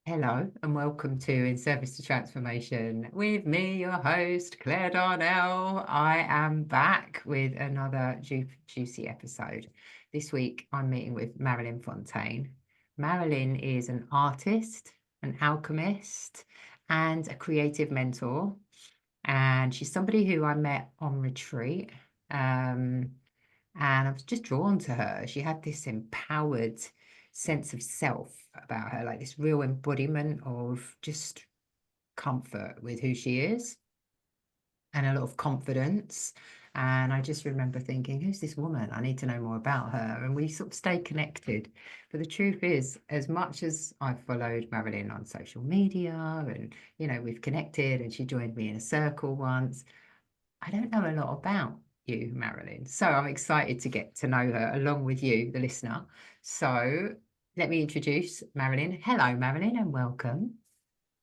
Hello and welcome to In Service to Transformation with me, your host, Claire Darnell. I am back with another juicy episode. This week, I'm meeting with Marilyn Fontaine. Marilyn is an artist, an alchemist, and a creative mentor. And she's somebody who I met on retreat. And I was just drawn to her. She had this empowered sense of self about her, like this real embodiment of just comfort with who she is and a lot of confidence. And I just remember thinking, who's this woman? I need to know more about her. And we sort of stayed connected. But the truth is, as much as I've followed Marilyn on social media and, we've connected and she joined me in a circle once, I don't know a lot about you, Marilyn. So I'm excited to get to know her along with you, the listener. So let me introduce Marilyn. Hello, Marilyn, and welcome.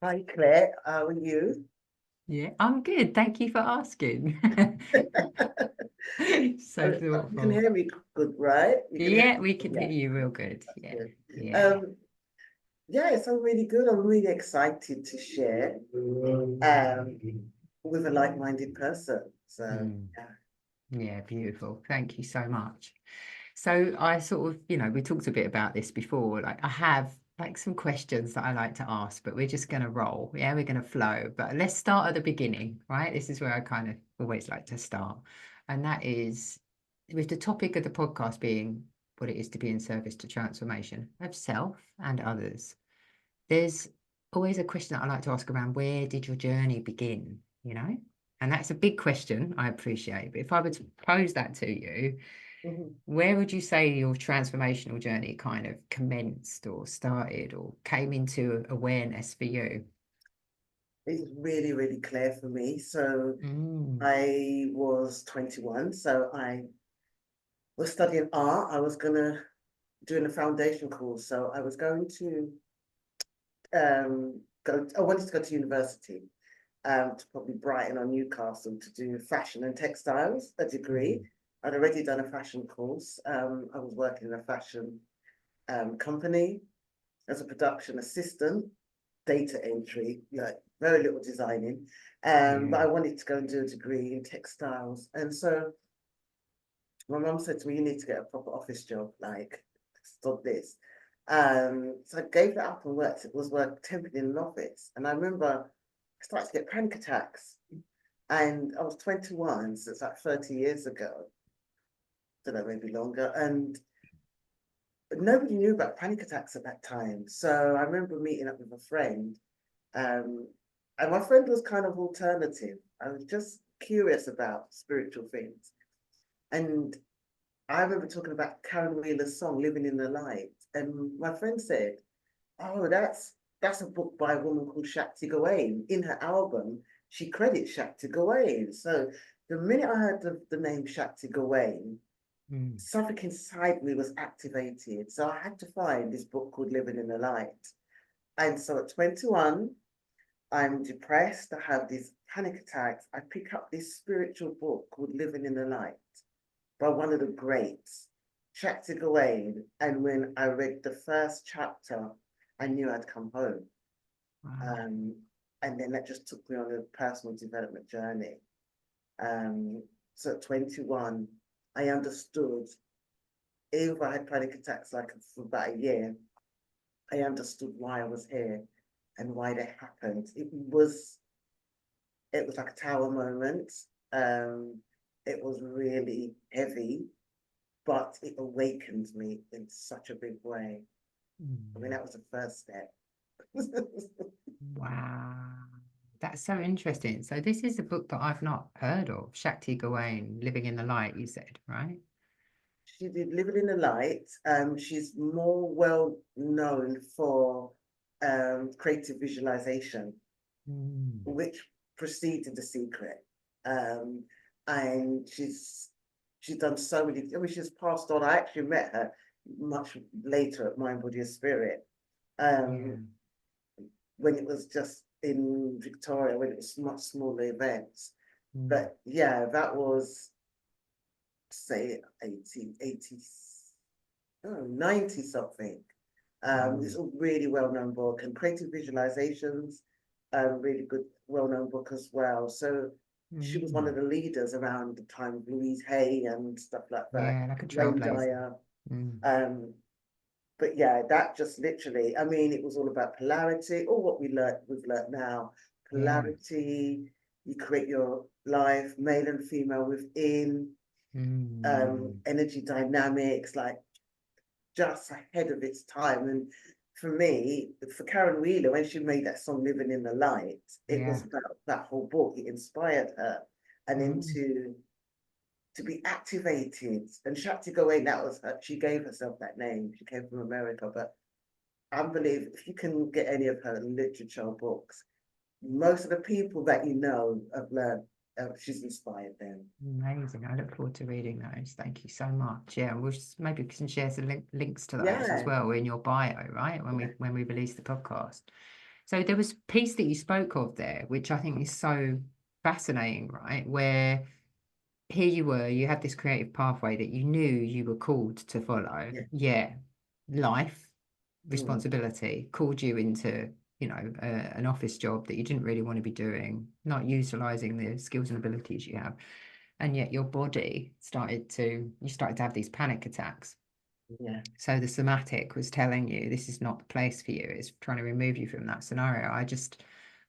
Hi Claire, how are you? Yeah, I'm good. Thank you for asking. So You can thoughtful. hear me good, right? You can hear Yeah, we can hear yeah, you real good. that's Yeah, good. yeah. Um, yeah, it's all really good. I'm really excited to share with a like-minded person. So Mm, yeah. yeah, beautiful. Thank you so much. So I sort of, we talked a bit about this before. Like I have like some questions that I like to ask, but we're just going to roll. Yeah, we're going to flow. But let's start at the beginning, right? This is where I kind of always like to start. And that is with the topic of the podcast being what it is to be in service to transformation of self and others. There's always a question that I like to ask around where did your journey begin, And that's a big question, I appreciate. But if I were to pose that to you, Mhm. where would you say your transformational journey kind of commenced or started or came into awareness for you? It's really, really clear for me. So Mm, I was 21, so I was studying art. I was gonna doing a foundation course, so I was going to I wanted to go to university. To probably Brighton or Newcastle to do fashion and textiles, a degree. mm, I'd already done a fashion course. I was working in a fashion company as a production assistant, data entry, like very little designing. But yeah, I wanted to go and do a degree in textiles. And so my mum said to me, you need to get a proper office job, like stop this. So I gave that up and worked temping in an office. And I remember I started to get panic attacks. And I was 21, so it's like 30 years ago, don't know, maybe longer. And nobody knew about panic attacks at that time. So I remember meeting up with a friend, um, and my friend was kind of alternative. I was just curious about spiritual things. And I remember talking about Karen Wheeler's song, Living in the Light. And my friend said, oh, that's a book by a woman called Shakti Gawain. In her album, she credits Shakti Gawain. So the minute I heard the name Shakti Gawain, mm, something inside me was activated. So I had to find this book called Living in the Light. And so at 21, I'm depressed. I have these panic attacks. I pick up this spiritual book called Living in the Light by one of the greats, Shakti Gawain. And when I read the first chapter, I knew I'd come home. wow, Um, and then that just took me on a personal development journey. So at 21, I understood, even if I had panic attacks like for about a year, I understood why I was here and why they happened. It was like a tower moment. Um, it was really heavy, but it awakened me in such a big way. I mean, mm, that was the first step. wow. That's so interesting. So this is a book that I've not heard of, Shakti Gawain, Living in the Light, you said, right? She did Living in the Light. She's more well known for creative visualization, Mm, which preceded The Secret. Um, and she's done so many. I mean, she's passed on. I actually met her much later at Mind, Body, and Spirit, yeah. um, when it was just in Victoria, when it was much smaller events. Mm, But yeah, that was say 1880, oh, 90 something. It's a really well-known book, and Creative Visualizations, really good, well-known book as well. So she was one of the leaders around the time of Louise Hay and stuff like that. Yeah, like a Wayne trailblazer. Dyer. But yeah, that just literally, I mean, it was all about polarity, or what we've learned now. Yeah. Polarity, you create your life, male and female within, energy dynamics, like just ahead of its time. And for me, for Karen Wheeler, when she made that song Living in the Light, it was Yeah. about that whole book. It inspired her, and then to be activated. And Shakti Gawain, that was her, she gave herself that name. She came from America, but I believe if you can get any of her literature books, most of the people that you know have learned, she's inspired them. Amazing. I look forward to reading those. Thank you so much. Yeah, we'll just, maybe we can share some links to those as Yeah, well in your bio, right? When we release the podcast. So there was a piece that you spoke of there, which I think is so fascinating, right? Where here you were, you had this creative pathway that you knew you were called to follow. yeah. Yeah, life, Mm. responsibility called you into, an office job that you didn't really want to be doing, not utilizing the skills and abilities you have. And yet your body you started to have these panic attacks. Yeah. So the somatic was telling you this is not the place for you. It's trying to remove you from that scenario. I just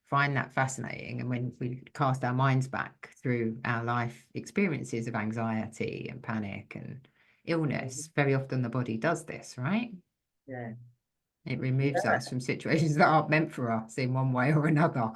find that fascinating. And when we cast our minds back through our life experiences of anxiety and panic and illness, very often the body does this, right? Yeah. It removes Yeah. us from situations that aren't meant for us in one way or another.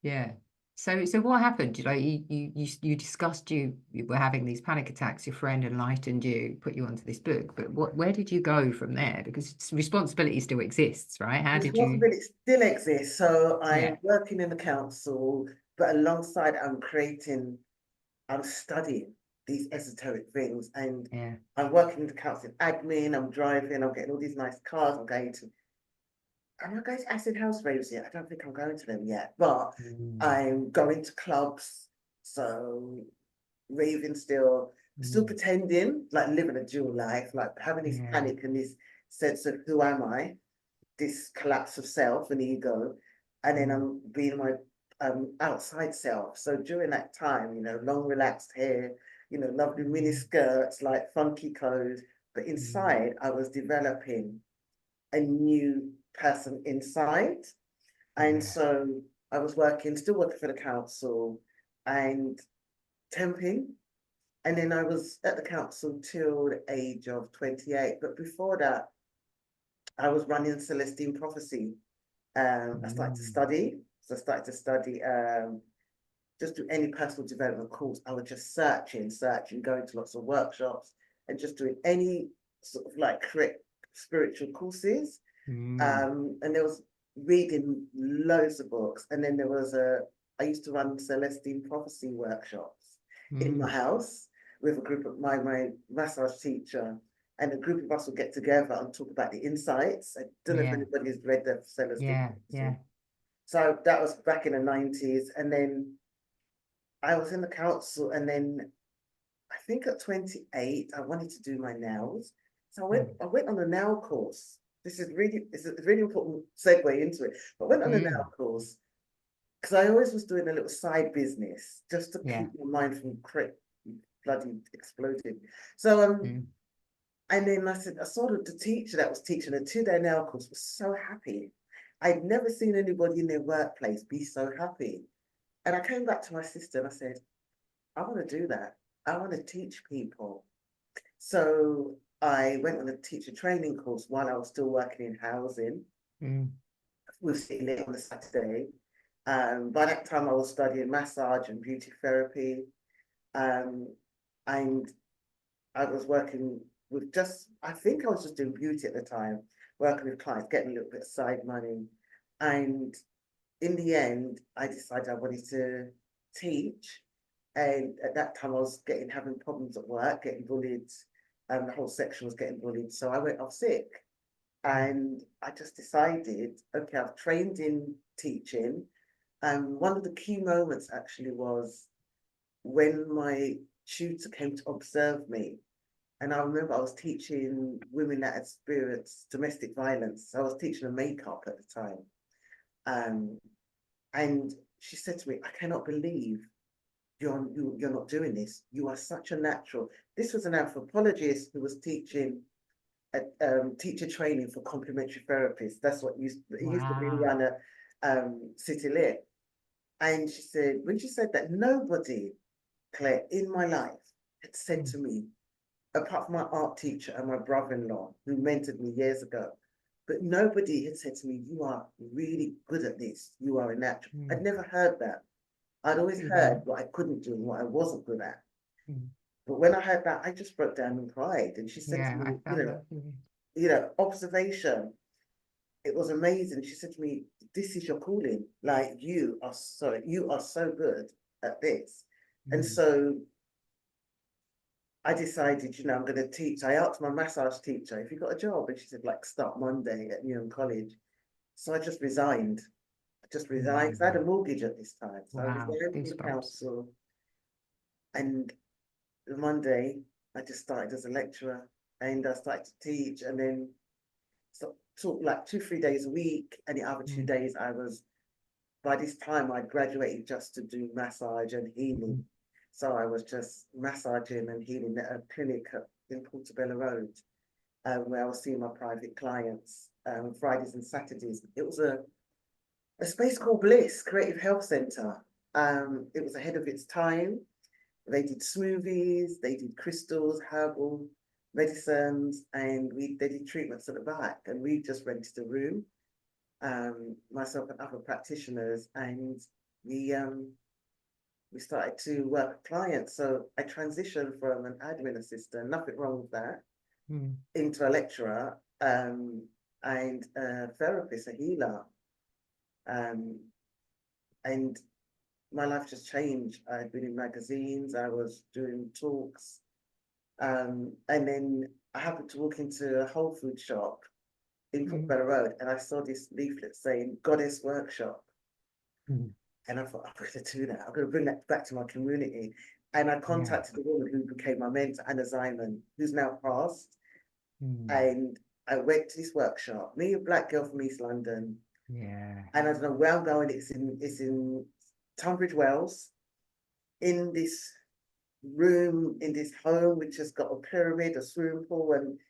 Yeah. So what happened? You discussed you were having these panic attacks. Your friend enlightened you, put you onto this book. But where did you go from there? Because responsibility still exists, right? How did you? Responsibility still exists. So Yeah, I'm working in the council, but alongside I'm studying these esoteric things, and yeah, I'm working in the council admin, I'm driving, I'm getting all these nice cars, I'm not going to acid house raves yet. I don't think I'm going to them yet, but mm, I'm going to clubs, so raving still mm, pretending, like living a dual life, like having this yeah, panic and this sense of who am I, this collapse of self and ego, and then mm, I'm being my outside self. So during that time, long relaxed hair, lovely mini mm, skirts, like funky clothes, but mm, inside I was developing a new person inside. And yeah, so I was still working for the council and temping. And then I was at the council till the age of 28. But before that, I was running Celestine Prophecy. I started to mm, study. So I started to study, just do any personal development course. I was just searching, going to lots of workshops and just doing any sort of like correct spiritual courses. mm, And there was reading loads of books. And then I used to run Celestine Prophecy workshops in my mm, house with a group of my massage teacher. And a group of us would get together and talk about the insights. I don't know if yeah, anybody's read the Celestine yeah, Prophecy. yeah. So that was back in the 90s. And then I was in the council. And then I think at 28, I wanted to do my nails. So Mm, I went on a nail course. It's a really important segue into it. I went on a nail mm, course because I always was doing a little side business just to yeah, keep my mind from bloody exploding. So mm, and then I saw that the teacher that was teaching a 2-day nail course was so happy. I'd never seen anybody in their workplace be so happy. And I came back to my sister and I said, I want to do that. I want to teach people. So I went on a teacher training course while I was still working in housing mm, with Sitting It on a Saturday. By that time, I was studying massage and beauty therapy. Um, and I was working with I think I was just doing beauty at the time, working with clients, getting a little bit of side money. And in the end, I decided I wanted to teach. And at that time, I was having problems at work, getting bullied, and the whole section was getting bullied. So I went off sick. mm, And I just decided, okay, I've trained in teaching. And one of the key moments actually was when my tutor came to observe me. And I remember I was teaching women that experienced domestic violence. So I was teaching them makeup at the time. And she said to me, I cannot believe you're not doing this. You are such a natural. This was an anthropologist who was teaching at teacher training for complementary therapists. That's what it used to be Wow. run at City Lit. And she said, when she said that, nobody, Claire, in my life had said to me, apart from my art teacher and my brother-in-law who mentored me years ago, but nobody had said to me, you are really good at this. You are a natural. I'd never heard that. I'd always heard what I couldn't do and what I wasn't good at. But when I heard that, I just broke down and cried. And she said to Yeah, I me, felt that. observation. It was amazing. She said to me, this is your calling. Like you are so good at this. And so I decided, I'm going to teach. I asked my massage teacher, if you got a job? And she said, like, start Monday at Newham College. So I just resigned. Because I had a mortgage at this time. So I Wow, resigned from the goosebumps. council. And the Monday, I just started as a lecturer. And I started to teach. And then taught like 2-3 days a week. And the other 2 days by this time, I graduated just to do massage and healing. So I was just massaging and healing at a clinic in Portobello Road, where I was seeing my private clients Fridays and Saturdays. It was a space called Bliss Creative Health Centre. It was ahead of its time. They did smoothies, they did crystals, herbal medicines, and they did treatments at the back. And we just rented a room, myself and other practitioners, and we started to work with clients. So I transitioned from an admin assistant, nothing wrong with that, into a lecturer and a therapist, a healer. And my life just changed. I'd been in magazines, I was doing talks. And then I happened to walk into a Whole Food shop in Portobello Road, and I saw this leaflet saying Goddess Workshop. And I thought, I'm going to do that. I'm going to bring that back to my community. And I contacted the woman who became my mentor, Anna Zyman, who's now passed. And I went to this workshop, me, a black girl from East London. Yeah. And I don't know where I'm going. It's in Tunbridge Wells, in this room, in this home, which has got a pyramid, a swimming pool, and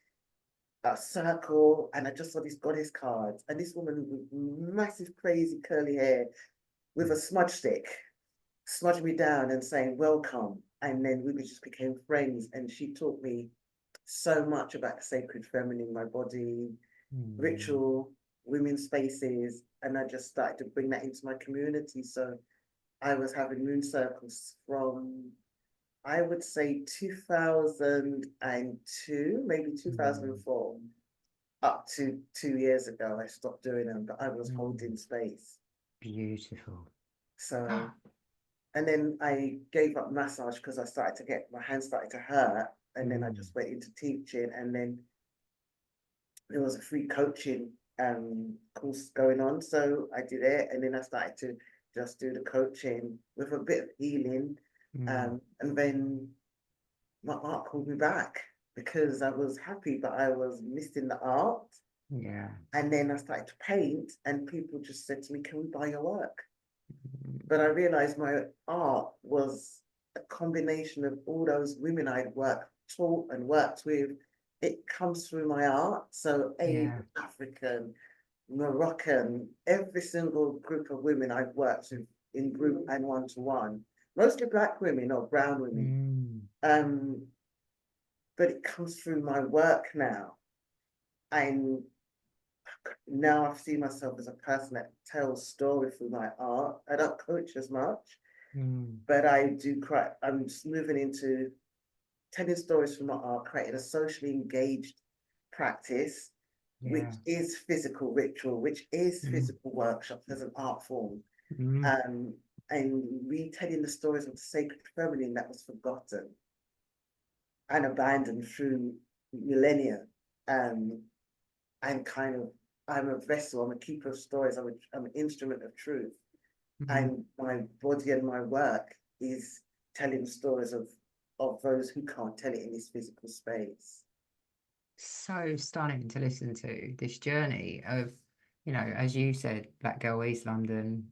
a circle. And I just saw these goddess cards. And this woman with massive, crazy curly hair, with a smudge stick, smudged me down and saying, welcome. And then we just became friends. And she taught me so much about the sacred feminine, my body, ritual, women's spaces. And I just started to bring that into my community. So I was having moon circles from, I would say 2002, maybe 2004, up to 2 years ago. I stopped doing them, but I was holding space. Beautiful. So, and then I gave up massage because my hands started to hurt. And then I just went into teaching. And then there was a free coaching course going on. So I did it. And then I started to just do the coaching with a bit of healing. And then my art called me back because I was happy, but I was missing the art. Yeah. And then I started to paint, and people just said to me, can we buy your work? But I realized my art was a combination of all those women I'd taught and worked with. It comes through my art. So African, Moroccan, every single group of women I've worked with in group and one-to-one, mostly Black women or brown women. But it comes through my work now. And now I see myself as a person that tells stories through my art. I don't coach as much, but I do I'm just moving into telling stories from my art, creating a socially engaged practice, which is physical ritual, which is physical workshops as an art form. And retelling the stories of the sacred feminine that was forgotten and abandoned through millennia. And kind of, I'm a vessel, I'm a keeper of stories, I'm an instrument of truth. And my body and my work is telling stories of of those who can't tell it in this physical space. So stunning to listen to this journey of, as you said, Black Girl East London,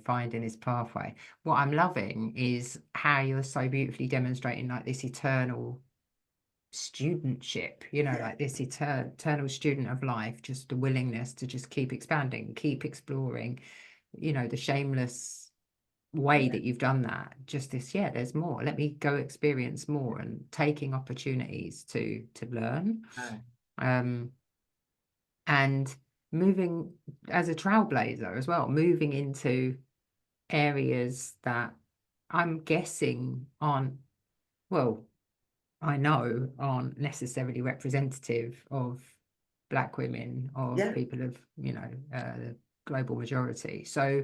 finding this pathway. What I'm loving is how you're so beautifully demonstrating like this eternal studentship, Yeah, like this eternal student of life, just the willingness to just keep expanding, keep exploring, the shameless way yeah, that you've done that. Just this, yeah, there's more. Let me go experience more, and taking opportunities to learn. right. Um, and moving as a trailblazer as well, moving into areas that I'm guessing aren't, well, I know aren't necessarily representative of Black women, of Yeah, people of, the global majority. So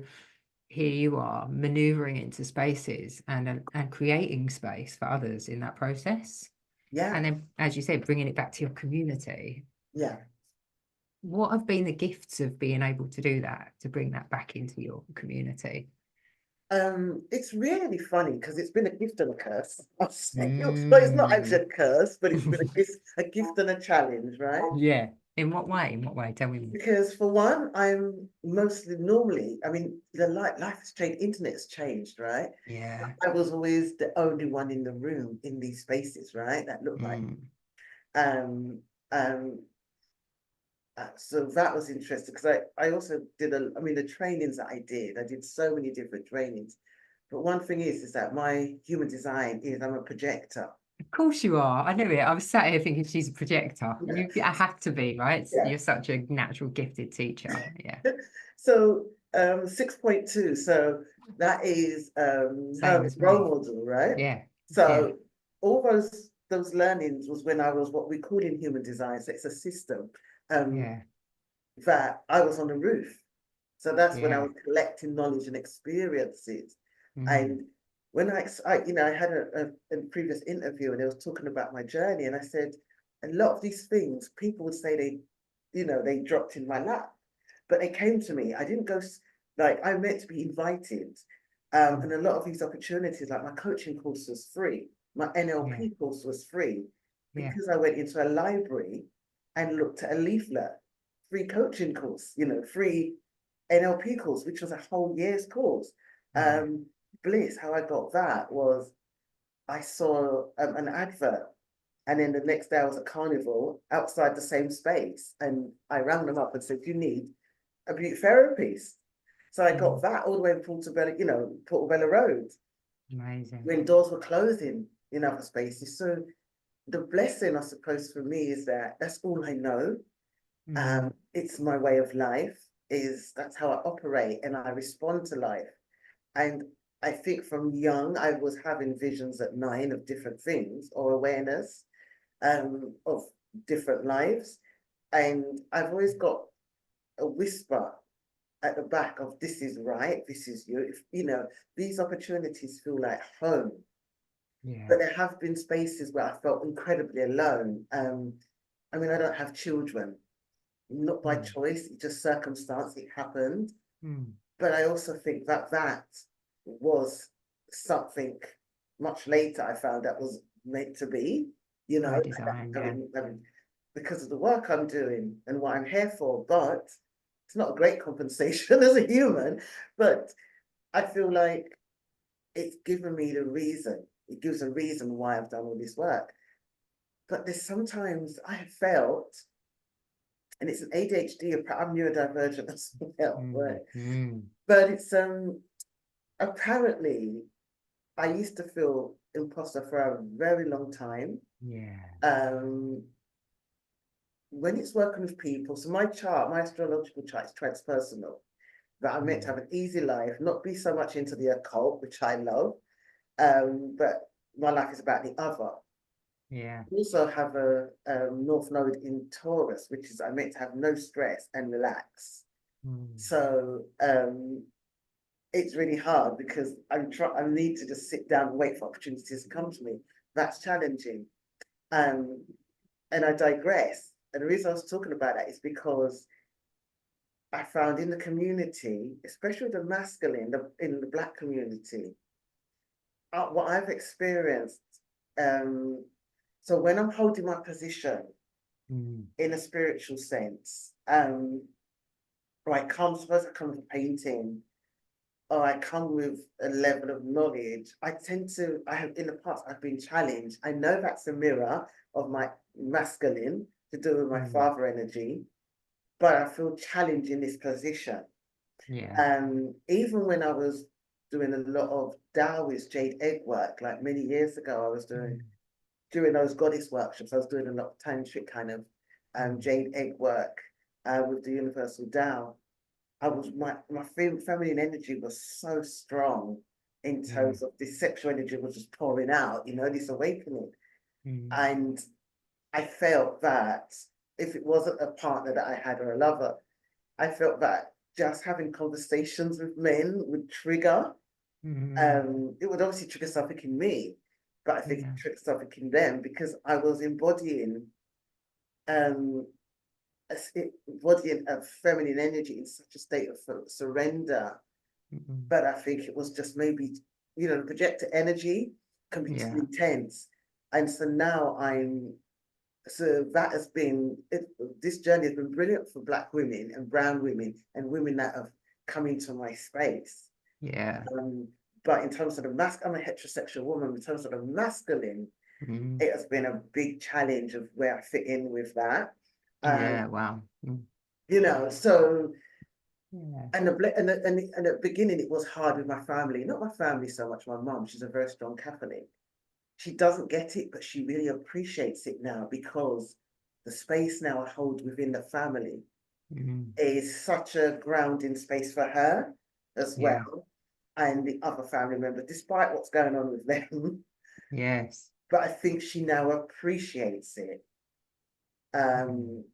here you are maneuvering into spaces and creating space for others in that process. yeah, And then, as you said, bringing it back to your community. yeah. What have been the gifts of being able to do that, to bring that back into your community? It's really funny because it's been a gift and a curse. I'll say, but it's not Mm. actually a curse, but it's been a gift and a challenge, right? Yeah. In what way? In what way? Tell me more. Because for one, I'm mostly normally, I mean, the life has changed, internet has changed, right? Yeah. I was always the only one in the room in these spaces, right? That looked like, Mm. um, um, so that was interesting because I also did I mean, the trainings that I did so many different trainings. But one thing is that my human design is I'm a projector. Of course you are. I knew it. I was sat here thinking she's a projector. Yeah, I have to be, right? yeah. You're such a natural gifted teacher. Yeah. So 6.2, so that is Same Hermit's as role me. model, right? Yeah. Yeah. So all those learnings was when I was what we call in human design. So it's a system um, Yeah. that I was on the roof. So that's when I Yeah. was collecting knowledge and experiences. Mm. And when I had a previous interview and they was talking about my journey, and I said a lot of these things people would say they dropped in my lap, but they came to me. I didn't go like I meant to be invited, Mm. and a lot of these opportunities, like my coaching course was free, my Yeah. NLP course was free, Yeah. because I went into a library and looked at a leaflet, free coaching course, free NLP course, which was a whole year's course. Yeah. Bliss, how I got that was I saw an advert, and then the next day I was at Carnival outside the same space, and I rang them up and said, "You need a beauty therapist." So I got Mm. that all the way in Portobello, Portobello Road, Amazing. when doors were closing in other spaces. So the blessing, I suppose, for me is that that's all I know. Mm. It's my way of life. That's how I operate and I respond to life. And I think from young, I was having visions at 9 of different things or awareness of different lives. And I've always got a whisper at the back of this is right, this is you. These opportunities feel like home. Yeah. But there have been spaces where I felt incredibly alone. I mean, I don't have children, not by Mm. choice, it just circumstance, it happened. Mm. But I also think that was something much later I found that was meant to be, By design. Yeah. because of the work I'm doing and what I'm here for. But it's not a great compensation as a human, but I feel like it's given me the reason. It gives a reason why I've done all this work. But there's sometimes I have felt, and it's an ADHD, I'm neurodivergent as well, Mm. right? Mm. But it's apparently I used to feel imposter for a very long time. Yeah. Um, when it's working with people, so my chart, my astrological chart is transpersonal, that I'm meant to Mm. have an easy life, not be so much into the occult, which I love, but my life is about the other. Yeah. I also have a North Node in Taurus, which is I meant to have no stress and relax. Mm. So it's really hard because I need to just sit down and wait for opportunities to come to me. That's challenging. Um, and I digress. And the reason I was talking about that is because I found in the community, especially the masculine, in the Black community, what I've experienced so when I'm holding my position Mm. in a spiritual sense, or suppose I come with painting, or I come with a level of knowledge, I have in the past, I've been challenged. I know that's a mirror of my masculine to do with my Mm. father energy, but I feel challenged in this position. Yeah. Even when I was doing a lot of Taoist jade egg work, like many years ago, I was doing Mm. during those goddess workshops, I was doing a lot of tantric kind of Mm. jade egg work with the universal Tao. My feminine energy was so strong in Yeah. terms of this sexual energy was just pouring out, this awakening. Mm. And I felt that if it wasn't a partner that I had or a lover, I felt that just having conversations with men would trigger. Mm. It would obviously trigger something in me, but I think Yeah. it triggered something in them because I was um embodying a feminine energy in such a state of surrender. Mm. But I think it was just maybe, the projector energy can be too Yeah. intense. And so now so that has been, this journey has been brilliant for Black women and brown women and women that have come into my space. Yeah. But in terms of I'm a heterosexual woman, in terms of the masculine, Mm. it has been a big challenge of where I fit in with that. Yeah. Wow. Mm. So Yeah. and at the beginning it was hard with my family, not my family so much, my mum, she's a very strong Catholic. She doesn't get it, but she really appreciates it now because the space now I hold within the family Mm. is such a grounding space for her as Yeah. well, and the other family member, despite what's going on with them. Yes. But I think she now appreciates it, Mm. um,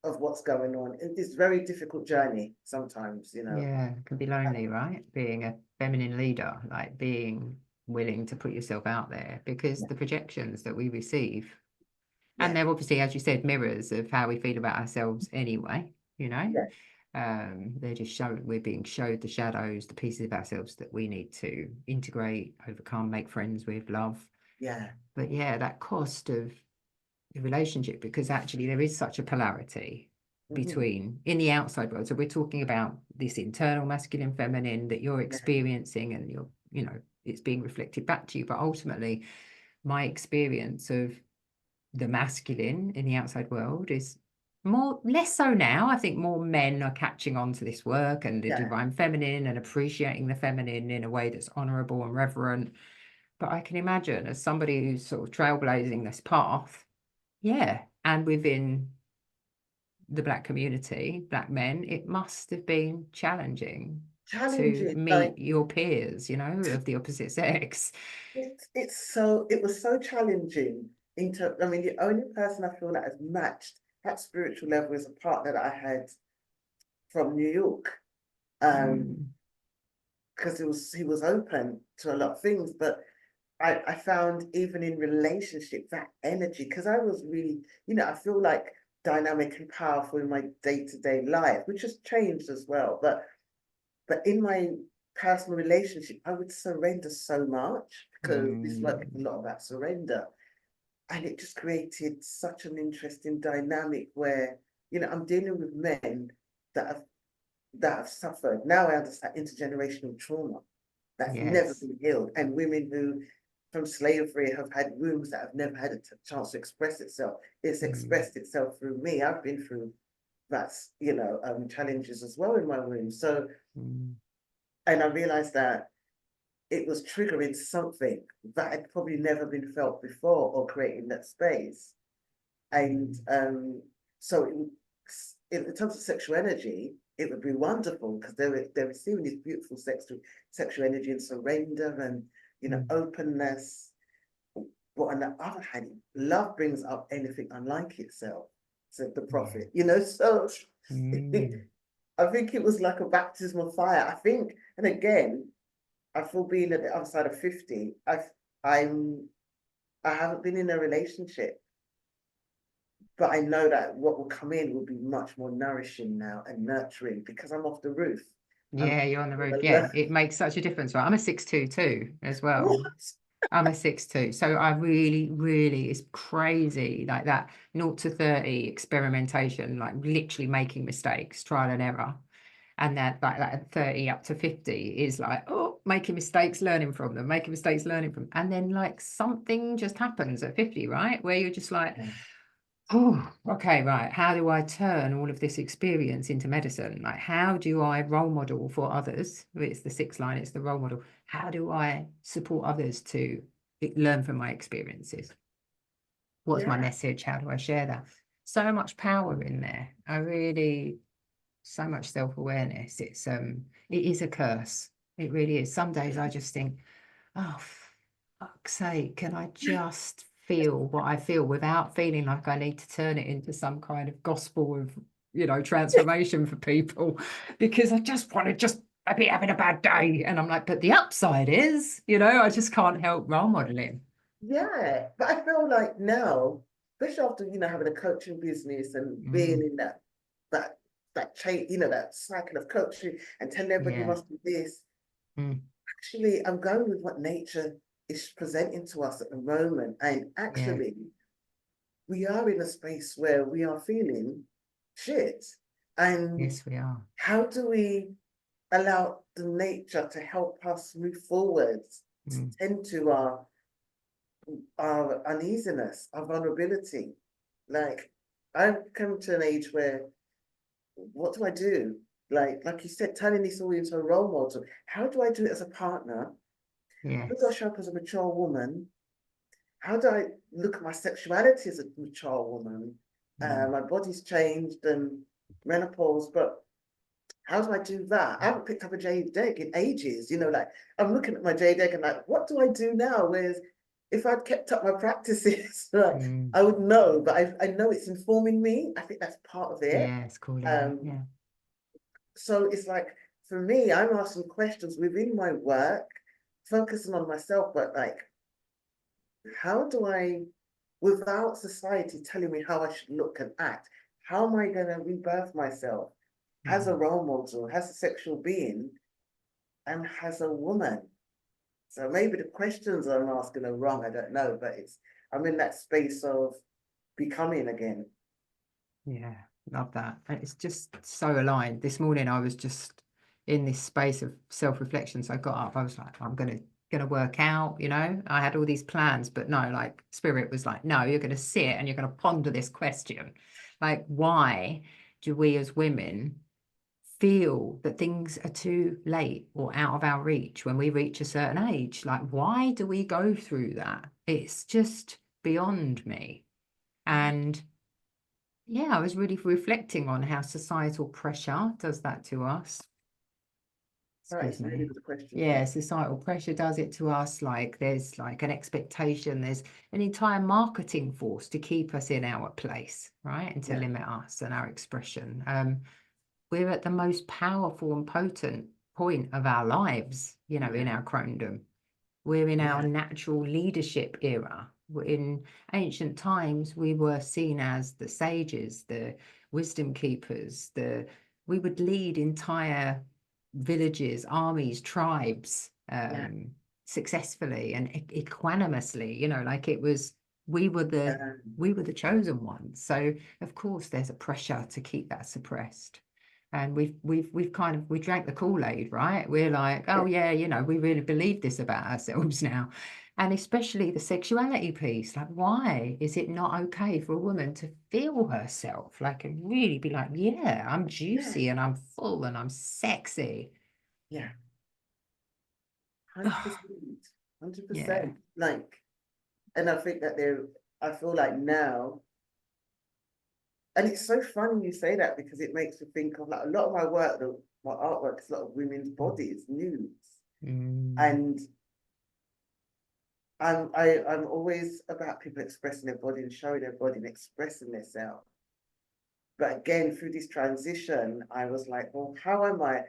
of what's going on. It's a very difficult journey sometimes. Yeah. It can be lonely, right? Being a feminine leader, like being willing to put yourself out there because Yeah, the projections that we receive, and yeah, they're obviously, as you said, mirrors of how we feel about ourselves anyway, yeah, they're just showing, we're being showed the shadows, the pieces of ourselves that we need to integrate, overcome, make friends with, love. yeah. But yeah, that cost of the relationship, because actually there is such a polarity Mhm. between in the outside world. So we're talking about this internal masculine, feminine that you're Yeah, experiencing, and it's being reflected back to you. But ultimately, my experience of the masculine in the outside world is less so now. I think more men are catching on to this work and the yeah. divine feminine and appreciating the feminine in a way that's honorable and reverent. But I can imagine, as somebody who's sort of trailblazing this path, yeah, and within the Black community, Black men, it must have been challenging to Challenging. meet your peers, of the opposite sex. It was so challenging. I mean, the only person I feel that has matched that spiritual level is a partner that I had from New York. Mm. Because he was open to a lot of things, but I found even in relationship that energy, because I was really, I feel like dynamic and powerful in my day-to-day life, which has changed as well. But in my personal relationship, I would surrender so much because this work is a Mm. lot about surrender. And it just created such an interesting dynamic where, I'm dealing with men that have suffered. Now I understand intergenerational trauma that's never Yes. been healed, and women who from slavery have had wounds that have never had a chance to express itself. It's Mm. expressed itself through me. I've been through challenges as well in my womb. So, Mm. and I realized that it was triggering something that had probably never been felt before or creating that space. And Mm. so in terms of sexual energy, it would be wonderful because they're receiving this beautiful sexual energy and surrender and Mm. openness. But on the other hand, love brings up anything unlike itself, said the Yeah. prophet. So Mm. I think it was like a baptism of fire. I think, and again, I feel being at the other side of 50, I'm I haven't been in a relationship, but I know that what will come in will be much more nourishing now and nurturing because I'm off the roof. I'm Yeah, you're on the roof. Yeah, alone. it makes such a difference, right? I'm a 6'2" too, as well. What? I'm a 6 too. So I really, it's crazy, like that 0 to 30 experimentation, like literally making mistakes, trial and error. And that like that 30 up to 50 is like, oh, making mistakes, learning from them, making mistakes, learning from, and then like something just happens at 50, right? Where you're just like, oh, okay, right. How do I turn all of this experience into medicine? Like, how do I role model for others? It's the 6th line, it's the role model. How do I support others to learn from my experiences? What's my Yeah, message? How do I share that? So much power in there. I really, so much self-awareness. It is a curse. It really is. Some days I just think, oh, fuck's sake, can I just feel what I feel without feeling like I need to turn it into some kind of gospel of, transformation for people, because I just want to just be having a bad day. And I'm like, but the upside is, I just can't help role modeling. yeah. But I feel like now, especially after, having a coaching business and being Mm, in that that chain, that cycle of coaching and telling everybody you yeah. must do this. Mm, Actually, I'm going with what nature is presenting to us at the moment. And yeah. actually, we are in a space where we are feeling shit. And Yes, we are. how do we allow the nature to help us move forwards, to Mm, tend to our uneasiness, our vulnerability? Like, I've come to an age where, what do I do? Like you said, turning this all into a role model. How do I do it as a partner? How do I yes. show up as a mature woman? How do I look at my sexuality as a mature woman? Mm, My body's changed and menopause, but how do I do that? I haven't picked up a jade egg in ages. Like I'm looking at my jade egg and like, what do I do now? Whereas if I'd kept up my practices, like mm, I would know, but I know it's informing me. I think that's part of it. yeah, it's calling you. Um, Yeah. so it's like for me, I'm asking questions within my work, focusing on myself, but like, how do I, without society telling me how I should look and act, how am I going to rebirth myself as a Mm, role model, as a sexual being, and as a woman? So maybe the questions I'm asking are wrong, I don't know, but I'm in that space of becoming again. yeah, love that. And it's just so aligned. This morning I was just in this space of self-reflection. So I got up, I was like, I'm gonna work out, I had all these plans, but no, like spirit was like, no, you're gonna sit and you're gonna ponder this question. Like, why do we as women feel that things are too late or out of our reach when we reach a certain age? Like, why do we go through that? It's just beyond me. And yeah, I was really reflecting on how societal pressure does that to us. That Excuse is a really me. good question. Yeah, societal pressure does it to us. Like there's like an expectation, there's an entire marketing force to keep us in our place, right? And to Yeah, limit us and our expression. We're at the most powerful and potent point of our lives, in yeah, our crondom. We're in our yeah, natural leadership era. In ancient times, we were seen as the sages, the wisdom keepers, we would lead entire villages, armies, tribes yeah, successfully and equanimously, like it was we were the yeah, we were the chosen ones. So of course there's a pressure to keep that suppressed. And we've kind of we drank the Kool-Aid, right? We're like, yeah, oh yeah, we really believe this about ourselves now. And especially the sexuality piece, like why is it not okay for a woman to feel herself like and really be like, yeah, I'm yeah, juicy and I'm full and I'm sexy. yeah. 100%, Yeah. 100%. Like, and I think that I feel like now, and it's so funny you say that because it makes me think of like a lot of my work, my artwork is a lot of women's bodies, nudes. Mm, And I'm always about people expressing their body and showing their body and expressing themselves. But again, through this transition, I was like, well, how am I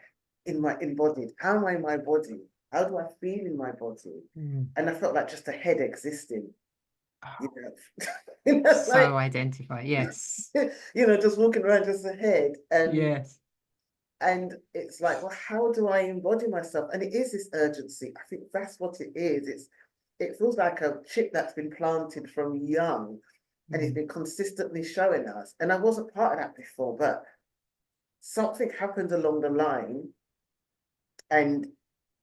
embodied? How am I in my body? How do I feel in my body? mm. And I felt like just a head existing, you Oh, know, so like, identify. Yes. just walking around just a head. Yes. And it's like, well, how do I embody myself? And it is this urgency. I think that's what it is. it feels like a chip that's been planted from young, and it's been consistently showing us. And I wasn't part of that before, but something happened along the line, and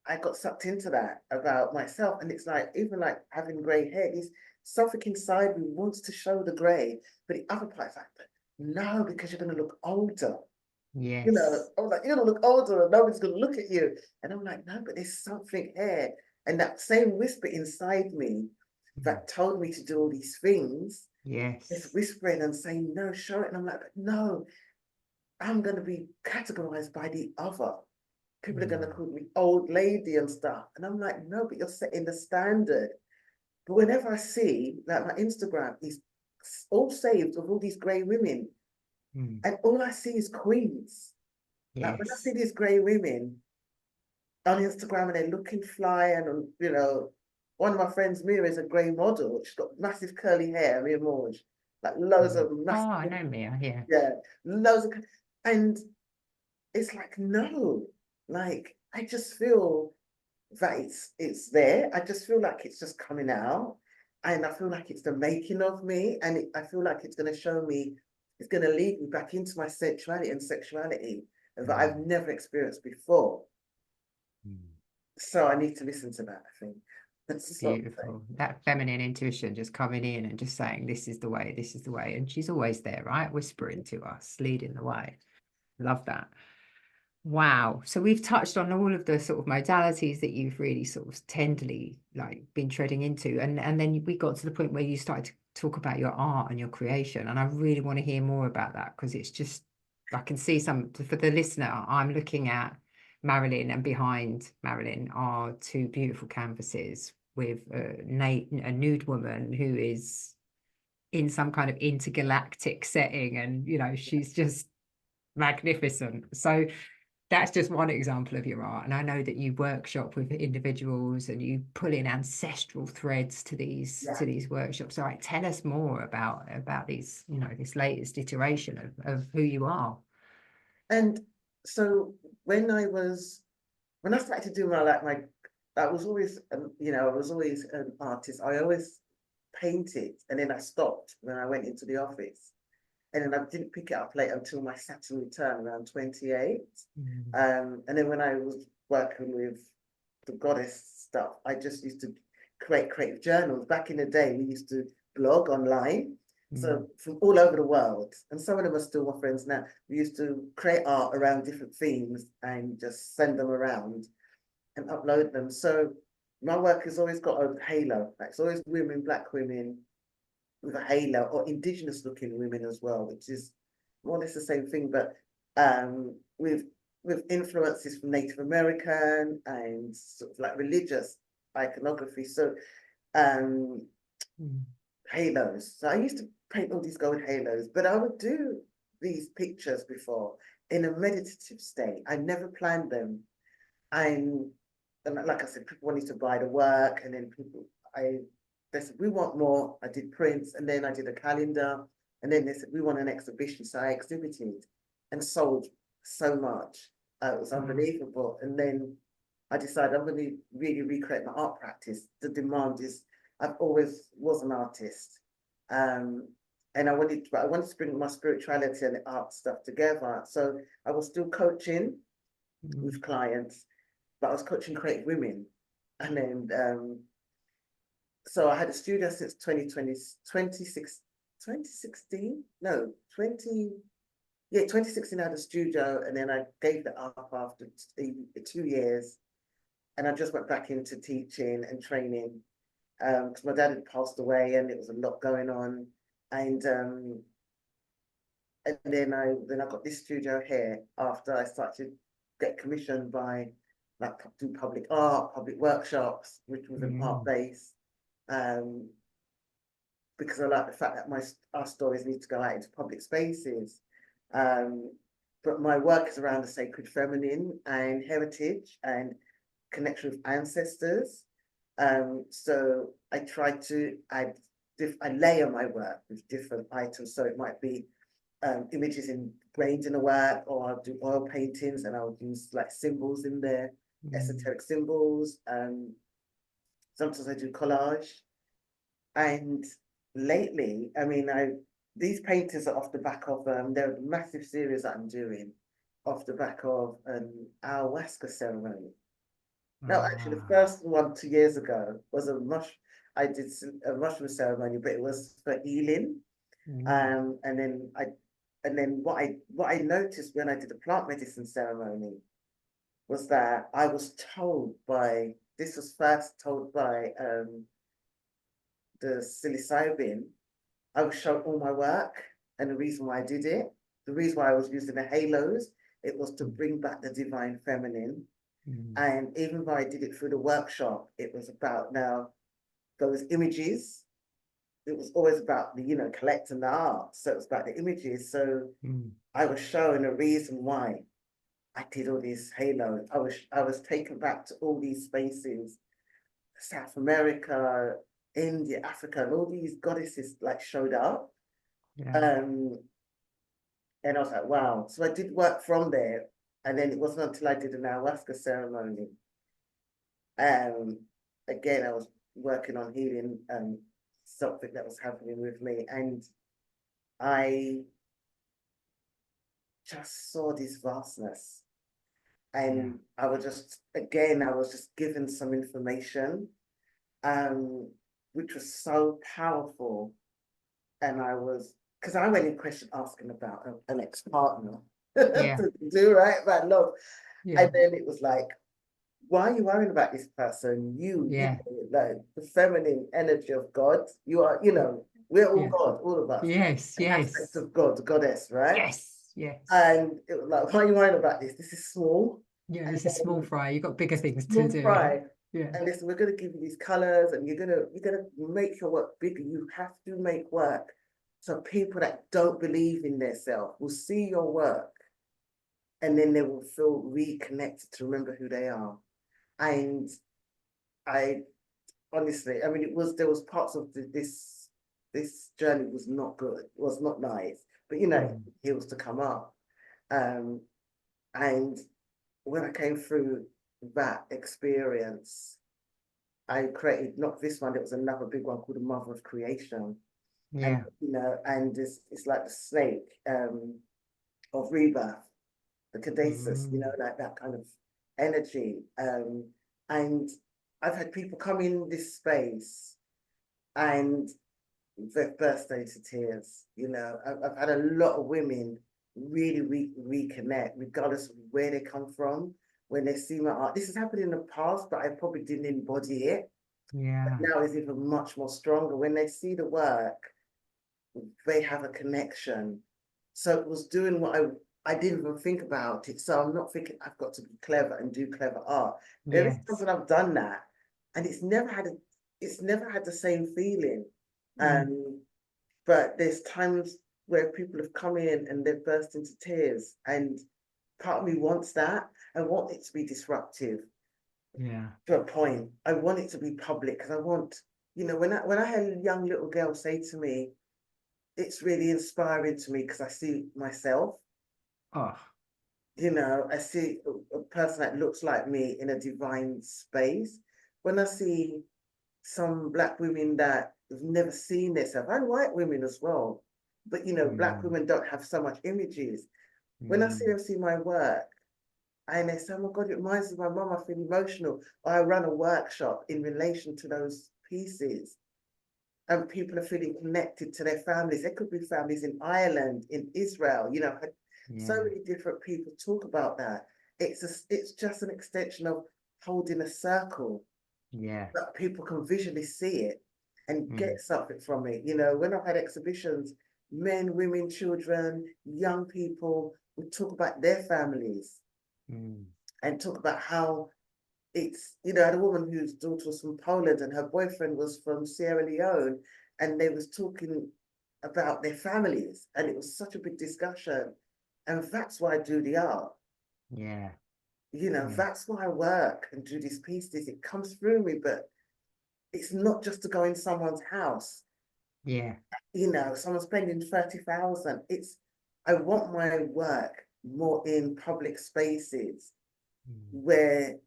I got sucked into that about myself. And it's like, even like having grey hair, is something inside me wants to show the grey, but the other part's like, no, because you're going to look older. You know, Yes. I was like, you're gonna look older and nobody's gonna look at you. And I'm like, no, but there's something here. And that same whisper inside me that told me to do all these things is Yes. whispering and saying, no, show it. And I'm like, no, I'm gonna be categorized by the other. People are gonna call me old lady and stuff. And I'm like, no, but you're setting the standard. But whenever I see like my Instagram is all saved of all these grey women, and all I see is queens. Like when I see Yes. these grey women on Instagram and they're looking fly, and you know, one of my friends, Mia, is a grey model. She's got massive curly hair, Mia Morge, like loads of Oh, massive, I know Mia, yeah. yeah, loads of, and it's like, no, like I just feel that it's there. I just feel like it's just coming out, and I feel like it's the making of me, and I feel like it's going to show me, it's going to lead me back into my sensuality and sexuality that I've never experienced before. So I need to listen to that, I think. That's something. Beautiful. That feminine intuition just coming in and just saying, this is the way, this is the way. And she's always there, right? Whispering to us, leading the way. Love that. Wow. So we've touched on all of the sort of modalities that you've really sort of tenderly like been treading into. And then we got to the point where you started to talk about your art and your creation. And I really want to hear more about that, because it's just, I can see some, for the listener, I'm looking at Marilyn, and behind Marilyn are two beautiful canvases with a nude woman who is in some kind of intergalactic setting. And, you know, she's just magnificent. So that's just one example of your art. And I know that you workshop with individuals and you pull in ancestral threads to Yeah. these workshops. So like, tell us more about these, you know, this latest iteration of who you are. And so when I started to do my like my I was always you know, I was always an artist. I always painted, and then I stopped when I went into the office. And then I didn't pick it up later until my Saturn return around 28. And then when I was working with the goddess stuff, I just used to create creative journals. Back in the day, we used to blog online. So from all over the world, and some of them are still my friends now. We used to create art around different themes and just send them around and upload them. So my work has always got a halo. Like it's always women, black women with a halo, or indigenous looking women as well, which is more or less the same thing, but with influences from Native American and sort of like religious iconography. So um halos. So I used to paint all these gold halos, but I would do these pictures before in a meditative state. I never planned them. And like I said, people wanted to buy the work, and then they said, we want more. I did prints, and then I did a calendar, and then they said, we want an exhibition. So I exhibited and sold so much. It was unbelievable. And then I decided I'm going to really recreate my art practice. The demand is, I've always was an artist. And I wanted to bring my spirituality and the art stuff together. So I was still coaching with clients, but I was coaching creative women. And then, so I had a studio since 2016. No, 2016 I had a studio, and then I gave that up after 2 years. And I just went back into teaching and training because my dad had passed away and it was a lot going on. And then I got this studio here after I started to get commissioned by like do public art, public workshops, which was an art base. Um, because I like the fact that our stories need to go out into public spaces. But my work is around the sacred feminine and heritage and connection with ancestors. So I try to I layer my work with different items. So it might be images ingrained in the work, or I'll do oil paintings and I'll use like symbols in there, esoteric symbols. Sometimes I do collage. And lately, I mean, these paintings are off the back of they're a massive series that I'm doing off the back of an ayahuasca ceremony. No, actually, the Ah, first one 2 years ago was I did a mushroom ceremony, but it was for healing. mm, And then what I noticed when I did the plant medicine ceremony was that I was told by this was first told by the psilocybin. I was shown all my work and the reason why I did it, the reason why I was using the halos, it was to mm, bring back the divine feminine. mm, And even though I did it through the workshop, it was about now those images. It was always about the collecting the art. So it was about the images. So mm. I was shown a reason why I did all these halos. I was taken back to all these spaces, South America, India, Africa, and all these goddesses like showed up. Yeah, Um, and I was like, wow. So I did work from there. And then it wasn't until I did an ayahuasca ceremony. Um, Again, I was working on healing something that was happening with me. And I just saw this vastness. yeah, And I was just given some information, um, which was so powerful. And because I went in question asking about an ex-partner yeah, to do right about love. And yeah, then it was like, why are you worrying about this person? yeah, Like the feminine energy of God, we're all yeah. God, all of us, Yes, an aspect yes, of God, the goddess, right? yes, yes. And it was like, why are you worrying about this? This is small. Yeah, And this is small then fry. You've got bigger things to small do. fry. Yeah. And listen, we're gonna give you these colors and you're gonna make your work bigger. You have to make work. So people that don't believe in themselves will see your work and then they will feel reconnected to remember who they are. And I honestly, I mean, there was parts of this journey was not good, was not nice, but Mm, it was to come up. Um, and when I came through that experience, I created not this one, it was another big one called the Mother of Creation. And yeah. and it's like the snake of rebirth, the caduceus, Mm, like that kind of energy. And I've had people come in this space and they've burst into tears. I've had a lot of women really reconnect, regardless of where they come from, when they see my art. This has happened in the past, but I probably didn't embody it. But yeah. now it's even much more stronger. When they see the work, they have a connection. So it was doing what I didn't even think about it. So I'm not thinking I've got to be clever and do clever art. There is Yes. something I've done that, and it's never had the same feeling. Mm, But there's times where people have come in and they've burst into tears, and part of me wants that. I want it to be disruptive yeah. to a point. I want it to be public because I want, when I had a young little girl say to me, it's really inspiring to me because I see myself. Oh, I see a person that looks like me in a divine space. When I see some Black women that have never seen themselves, and white women as well, but Black mm, women don't have so much images. When I see mm, them see my work, and they say, oh my God, it reminds me of my mom, I feel emotional. Or I run a workshop in relation to those pieces. And people are feeling connected to their families. There could be families in Ireland, in Israel, so yeah. many different people talk about that. It's just an extension of holding a circle Yeah. that people can visually see it and Mm, get something from it. When I've had exhibitions, men, women, children, young people would talk about their families mm, and talk about how I had a woman whose daughter was from Poland and her boyfriend was from Sierra Leone, and they was talking about their families, and it was such a big discussion. And that's why I do the art. yeah. Yeah. That's why I work and do these pieces. It comes through me, but it's not just to go in someone's house. Yeah. Someone spending 30,000. I want my work more in public spaces Mm, where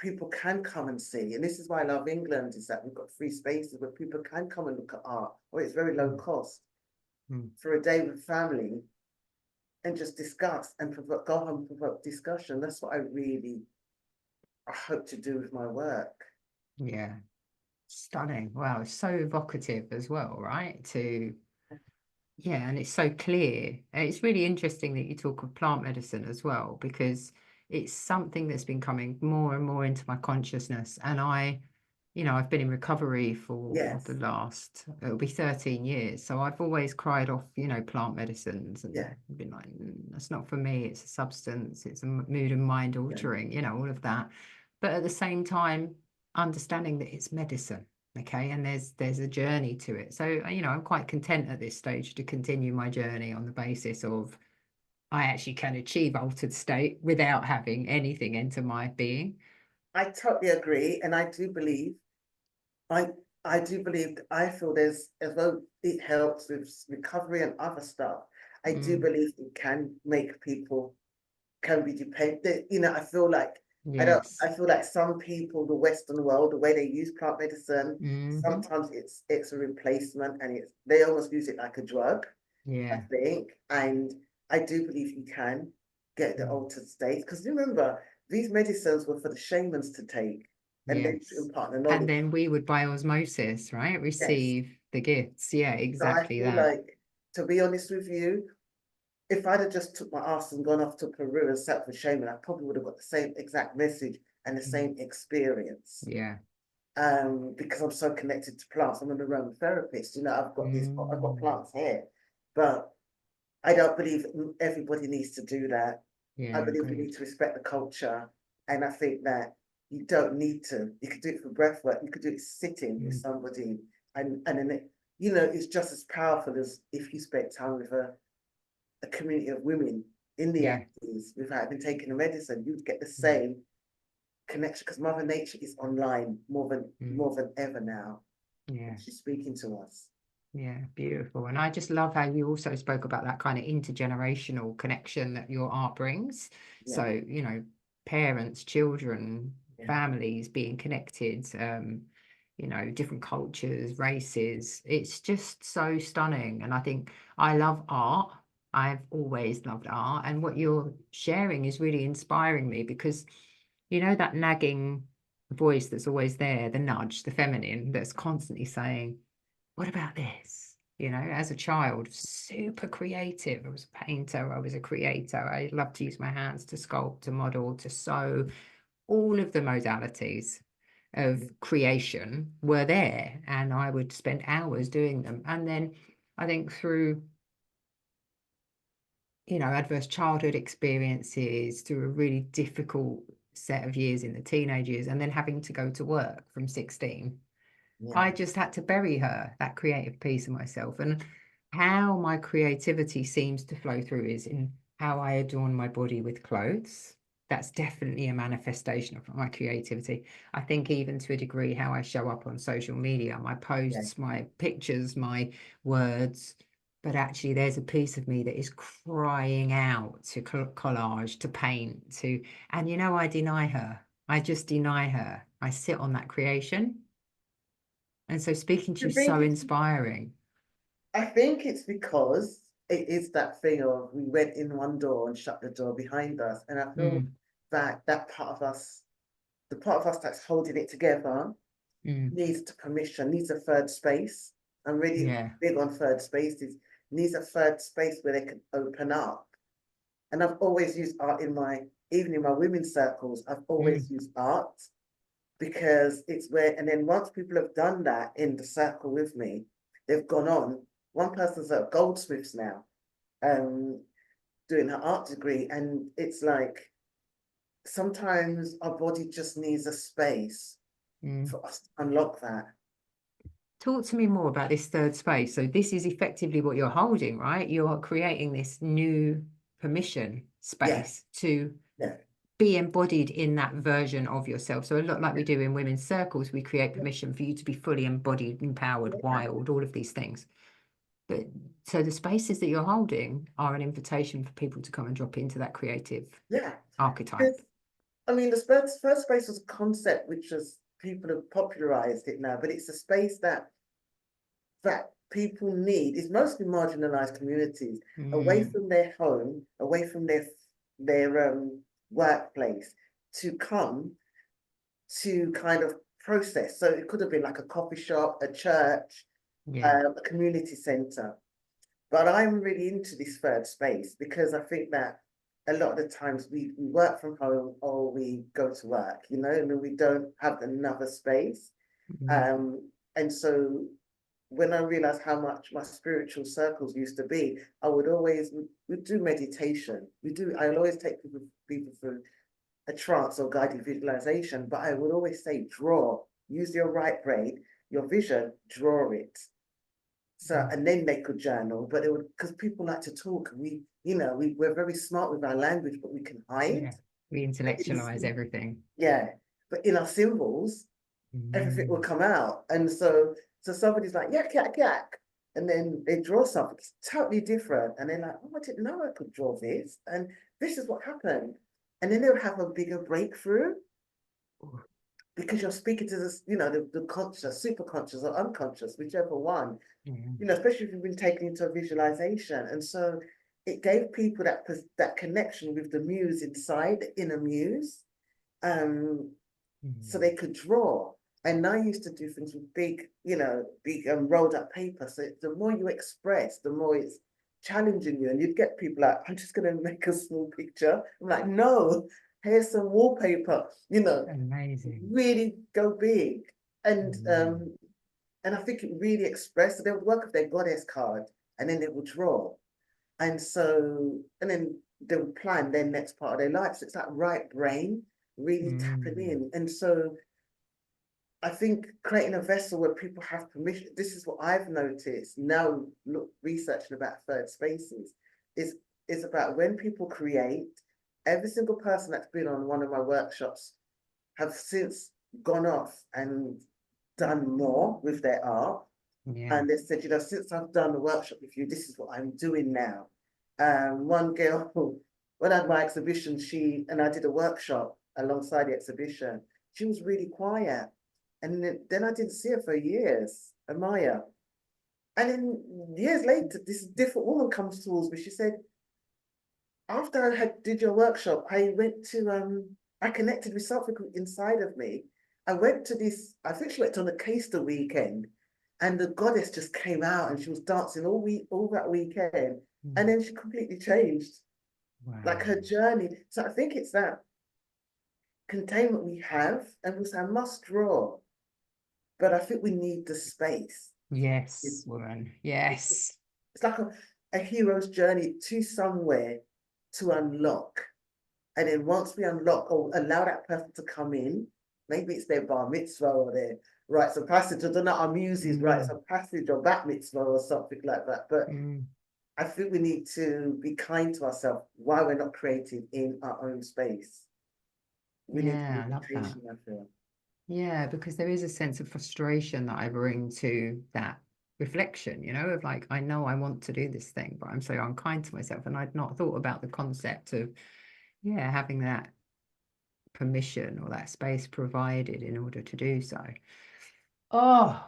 people can come and see. And this is why I love England, is that we've got free spaces where people can come and look at art, or it's very low cost for a day with family and just discuss and provoke, go home and provoke discussion. That's what I hope to do with my work. Yeah. Stunning. Wow, it's so evocative as well, right? Yeah, and it's so clear. And it's really interesting that you talk of plant medicine as well, because it's something that's been coming more and more into my consciousness. And I've been in recovery for Yes. the last, it'll be 13 years. So I've always cried off, plant medicines and Yeah. been like, that's not for me. It's a substance, it's a mood and mind altering, all of that. But at the same time, understanding that it's medicine. Okay, and there's a journey to it. So, I'm quite content at this stage to continue my journey on the basis of I actually can achieve altered state without having anything enter my being. I totally agree. And I I do believe, I feel there's, although it helps with recovery and other stuff, I do believe it can make people, can be dependent. I feel like, Yes. I feel like some people, the Western world, the way they use plant medicine, Hmm. sometimes it's a replacement, and they almost use it like a drug, I Yeah. think. And I do believe you can get the Mm. altered state. Because remember, these medicines were for the shamans to take and then to Yes. impart the And knowledge. then we would, by osmosis, right, Yes. receive the gifts. Yeah, So I exactly feel that. like, to be honest with you, if I'd have just took my ass and gone off to Peru and sat for shaman, I probably would have got the same exact message and the Mm. same experience. Yeah. Because I'm so connected to plants. I'm an aromatherapist. I've got Mm. plants here, but I don't believe everybody needs to do that. I Yeah, believe we agreed. need to respect the culture, and I think that you don't need to. You could do it for breath work. You could do it sitting with Mm. somebody, and then it's just as powerful as if you spent time with a community of women in the Yeah. 80s without even taking a medicine. You'd get the Mm. same connection, because Mother Nature is online Mm. more than ever now. Yeah. And she's speaking to us. Yeah, beautiful. And I just love how you also spoke about that kind of intergenerational connection that your art brings. Yeah, So, parents, children, yeah, families being connected, different cultures, races. It's just so stunning. And I think I love art. I've always loved art. And what you're sharing is really inspiring me because, that nagging voice that's always there, the nudge, the feminine that's constantly saying, what about this? As a child, super creative. I was a painter, I was a creator. I loved to use my hands to sculpt, to model, to sew. All of the modalities of creation were there, and I would spend hours doing them. And then I think through, adverse childhood experiences, through a really difficult set of years in the teenage years, and then having to go to work from 16, yeah. I just had to bury her, that creative piece of myself. And how my creativity seems to flow through is in how I adorn my body with clothes. That's definitely a manifestation of my creativity. I think even to a degree, how I show up on social media, my Yeah. posts, my pictures, my words. But actually, there's a piece of me that is crying out to collage, to paint, and I deny her. I just deny her. I sit on that creation. And so speaking to I you is think so it's inspiring. I think it's because it is that thing of, we went in one door and shut the door behind us. And I feel Mm, that that part of us, the part of us that's holding it together, mm, needs to permission, needs a third space. I'm really yeah. big on third spaces. Needs a third space where they can open up. And I've always used art even in my women's circles, I've Mm, always used art, because it's where, and then once people have done that in the circle with me, they've gone on. One person's at Goldsmiths now, um, doing her art degree, and it's like, sometimes our body just needs a space mm. for us to unlock that. Talk to me more about this third space. So this is effectively what you're holding, right? You're creating this new permission Yeah, space to yeah, be embodied in that version of yourself. So a lot like yeah, we do in women's circles, we create yeah, permission for you to be fully embodied, empowered, yeah, wild, all of these things. But so the spaces that you're holding are an invitation for people to come and drop into that creative yeah. Because archetype. I mean, the first space was a concept which was people have popularized it now, but it's a space that people need. It's mostly marginalized communities, away from their home, away from their workplace, to come to kind of process. So it could have been like a coffee shop, a church, Yeah. a community center. But I'm really into this third space because I think that a lot of the times we work from home or we go to work, you know, and we don't have another space. And so when I realized how much my spiritual circles used to be, I would always we'd do meditation. I'll always take people through a trance or guided visualization, but I would always say draw, use your right brain, your vision, draw it. So, and then they could journal, but it would, because people like to talk. We're very smart with our language, but we can hide. Yeah. We intellectualize everything. Yeah. But in our symbols, everything will come out. And so somebody's like, yak, yak, yak. And then they draw something totally different. And they're like, oh, I didn't know I could draw this. And this is what happened. And then they'll have a bigger breakthrough because you're speaking to this, the conscious, super conscious or unconscious, whichever one. Especially if you've been taken into a visualization. And so it gave people that connection with the muse inside, the inner muse, so they could draw. And I used to do things with big rolled up paper. So the more you express, the more it's challenging you. And you'd get people like, I'm just going to make a small picture. I'm like, no, here's some wallpaper, Amazing. really go big. And I think it really expressed. So they would work with their goddess card and then they would draw. And then they would plan their next part of their life. So it's that right brain really tapping in. And so I think creating a vessel where people have permission, this is what I've noticed now, researching about third spaces, is about when people create, every single person that's been on one of my workshops have since gone off and done more with their art. And they said, since I've done the workshop with you, this is what I'm doing now. One girl, when I had my exhibition, and I did a workshop alongside the exhibition, she was really quiet. And then I didn't see her for years, Amaya. And then years later, this different woman comes towards me. She said, after I did your workshop, I connected with something inside of me. I think she went on a Caster weekend, and the goddess just came out and she was dancing all that weekend. And then she completely changed, like her journey. So I think it's that containment we have, and we say, I must draw, but I think we need the space. Yes, woman. Yes. It's like a hero's journey to somewhere to unlock. And then once we unlock or allow that person to come in, maybe it's their bar mitzvah or their rites of passage, or don't know, our muses rites of passage or bat mitzvah or something like that. But I think we need to be kind to ourselves while we're not creating in our own space. We need I love that. I feel. Yeah, because there is a sense of frustration that I bring to that reflection, of like, I know I want to do this thing, but I'm so unkind to myself. And I'd not thought about the concept of, having that permission or that space provided in order to do so. Oh,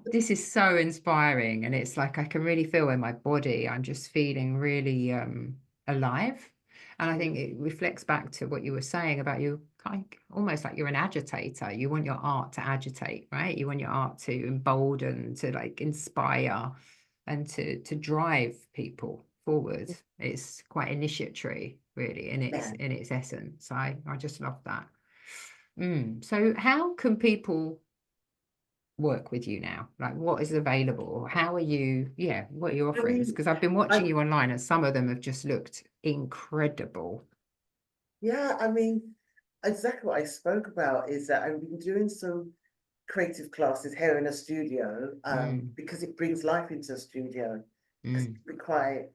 this is so inspiring. And it's like I can really feel in my body, I'm just feeling really alive. And I think it reflects back to what you were saying about you, almost like you're an agitator. You want your art to agitate, right? You want your art to embolden, to like inspire, and to drive people forward. It's quite initiatory, really, in its essence. I just love that. So how can people work with you now? Like, what is available? How are you? What are your offerings? Because I've been watching you online, and some of them have just looked incredible. Yeah, I mean, exactly what I spoke about is that I've been doing some creative classes here in a studio because it brings life into a studio. Because it can be quite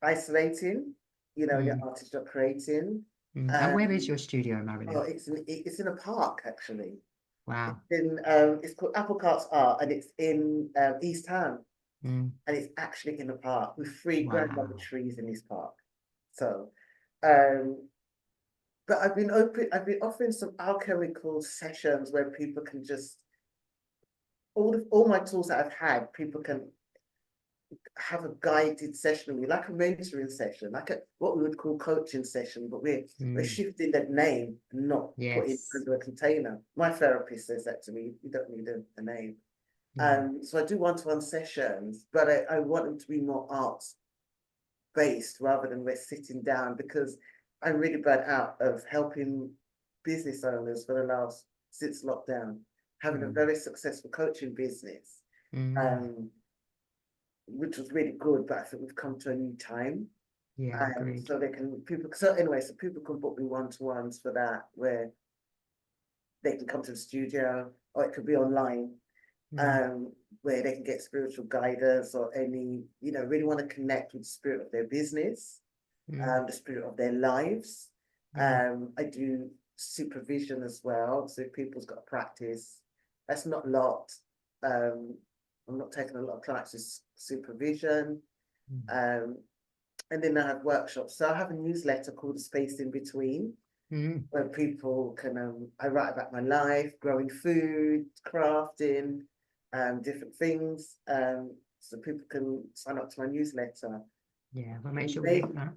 isolating, your artist are creating. And where is your studio, Marilyn? Oh, it's in a park actually. Wow. It's called Apple Carts Art, and it's in East Ham, and it's actually in a park with 3 grandmother trees in this park. So, but I've been offering some alchemical sessions where people can just, all my tools that I've had, people can have a guided session with me, like a mentoring session, like what we would call coaching session, but we're shifting that name and not putting it Yes. into a container. My therapist says that to me, you don't need a name. So I do one-to-one sessions, but I want them to be more arts based rather than we're sitting down, because I'm really burnt out of helping business owners for the last, since lockdown, having a very successful coaching business, which was really good, but I think we've come to a new time. Yeah, agreed. So so people can book me one-to-ones for that, where they can come to the studio, or it could be online, where they can get spiritual guidance or any, really want to connect with the spirit of their business, the spirit of their lives. I do supervision as well. So if people's got a practice, that's not a lot. I'm not taking a lot of clients with supervision. And then I have workshops. So I have a newsletter called The Space in Between, where people can, I write about my life, growing food, crafting, different things. So people can sign up to my newsletter. Yeah, we'll make sure we hit that.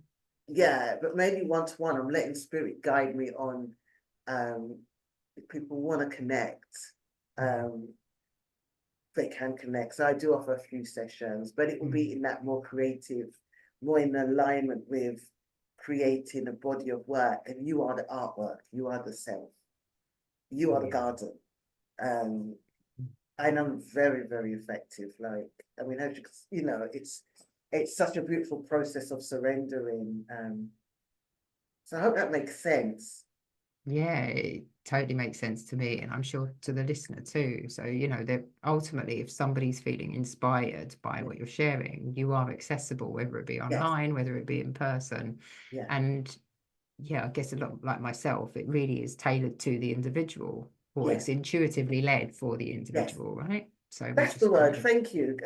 Yeah, but maybe one-to-one, I'm letting spirit guide me on, if people want to connect, they can connect. So I do offer a few sessions, but it will be in that more creative, more in alignment with creating a body of work. And you are the artwork, you are the self, you are the garden. And I'm very, very effective. Like, I mean, as you know, it's such a beautiful process of surrendering. So I hope that makes sense. Yeah, it totally makes sense to me, and I'm sure to the listener too. So, that ultimately, if somebody's feeling inspired by what you're sharing, you are accessible, whether it be online, whether it be in person. Yeah. And yeah, I guess a lot like myself, it really is tailored to the individual, or it's intuitively led for the individual, right? So that's the word. Thank you.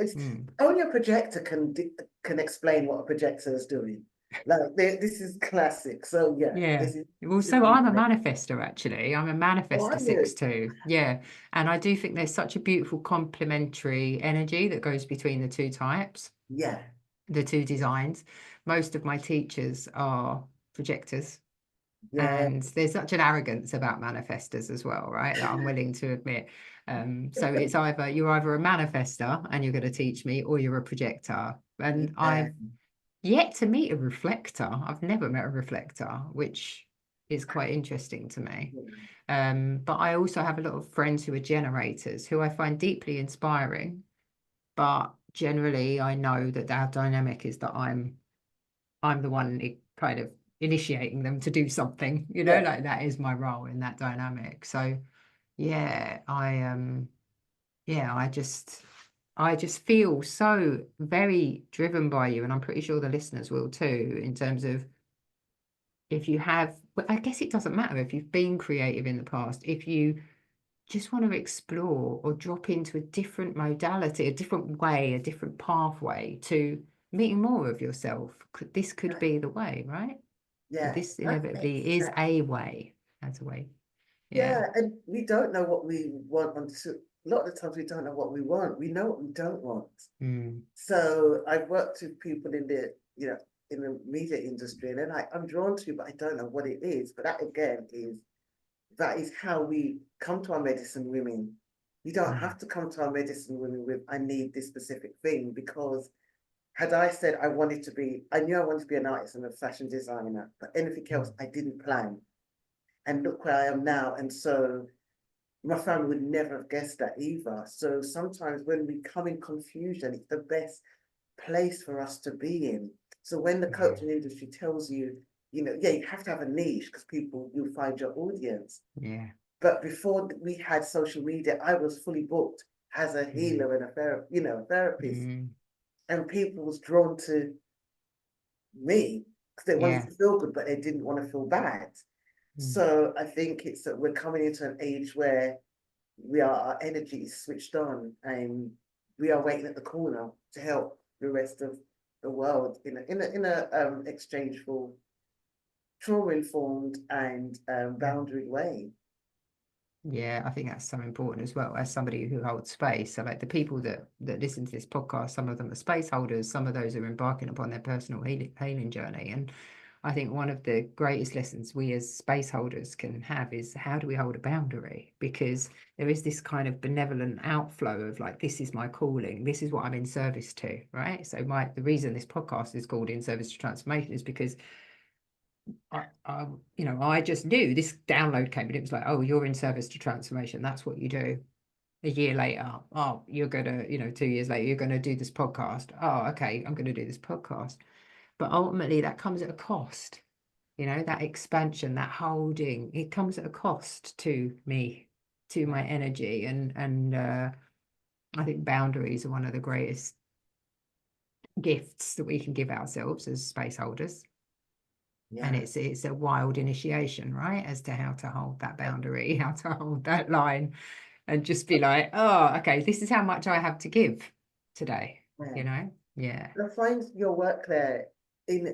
Only a projector can explain what a projector is doing. Like, this is classic. So yeah. Well, this is so I'm a great. manifester, actually. I'm a manifester 6-2. Yeah. And I do think there's such a beautiful complementary energy that goes between the two types. Yeah. The two designs. Most of my teachers are projectors. Yeah. And there's such an arrogance about manifestors as well, right? That I'm willing to admit. So it's you're either a manifester and you're going to teach me, or you're a projector. And I've yet to meet a reflector. I've never met a reflector, which is quite interesting to me. But I also have a lot of friends who are generators, who I find deeply inspiring. But generally, I know that our dynamic is that I'm the one kind of initiating them to do something, like that is my role in that dynamic. So yeah, I just feel so very driven by you, and I'm pretty sure the listeners will too, in terms of, if you have, well, I guess it doesn't matter if you've been creative in the past, if you just want to explore or drop into a different modality, a different way, a different pathway to meeting more of yourself, this could be the way, right? This inevitably is a way, as a way. Yeah, and we don't know what we want. A lot of the times we don't know what we want. We know what we don't want. So I've worked with people in the, in the media industry, and they're like, I'm drawn to you, but I don't know what it is. But that is how we come to our medicine women. You don't have to come to our medicine women with, I need this specific thing, because had I said I knew I wanted to be an artist and a fashion designer, but anything else I didn't plan. And look where I am now. And so my family would never have guessed that either. So sometimes when we come in confusion, it's the best place for us to be in. So when the coaching industry tells you, you have to have a niche, because you'll find your audience. Yeah. But before we had social media, I was fully booked as a healer and a therapist. And people was drawn to me because they wanted to feel good, but they didn't want to feel bad. So I think it's that we're coming into an age where our energy is switched on, and we are waiting at the corner to help the rest of the world in a exchangeful trauma-informed and boundary way. Yeah, I think that's so important as well, as somebody who holds space. So like the people that listen to this podcast, some of them are space holders, some of those are embarking upon their personal healing journey. And I think one of the greatest lessons we as space holders can have is, how do we hold a boundary? Because there is this kind of benevolent outflow of like, this is my calling, this is what I'm in service to, right? So the reason this podcast is called In Service to Transformation is because I just knew this download came and it was like, oh, you're in service to transformation. That's what you do. A year later, oh, you're gonna, 2 years later, you're gonna do this podcast. Oh, okay, I'm gonna do this podcast. But ultimately, that comes at a cost. That expansion, that holding, it comes at a cost to me, to my energy, and I think boundaries are one of the greatest gifts that we can give ourselves as space holders. And Yeah. it's a wild initiation, right, as to how to hold that boundary, how to hold that line, and just be like, oh, okay, this is how much I have to give today. Yeah. Yeah. I find your work there,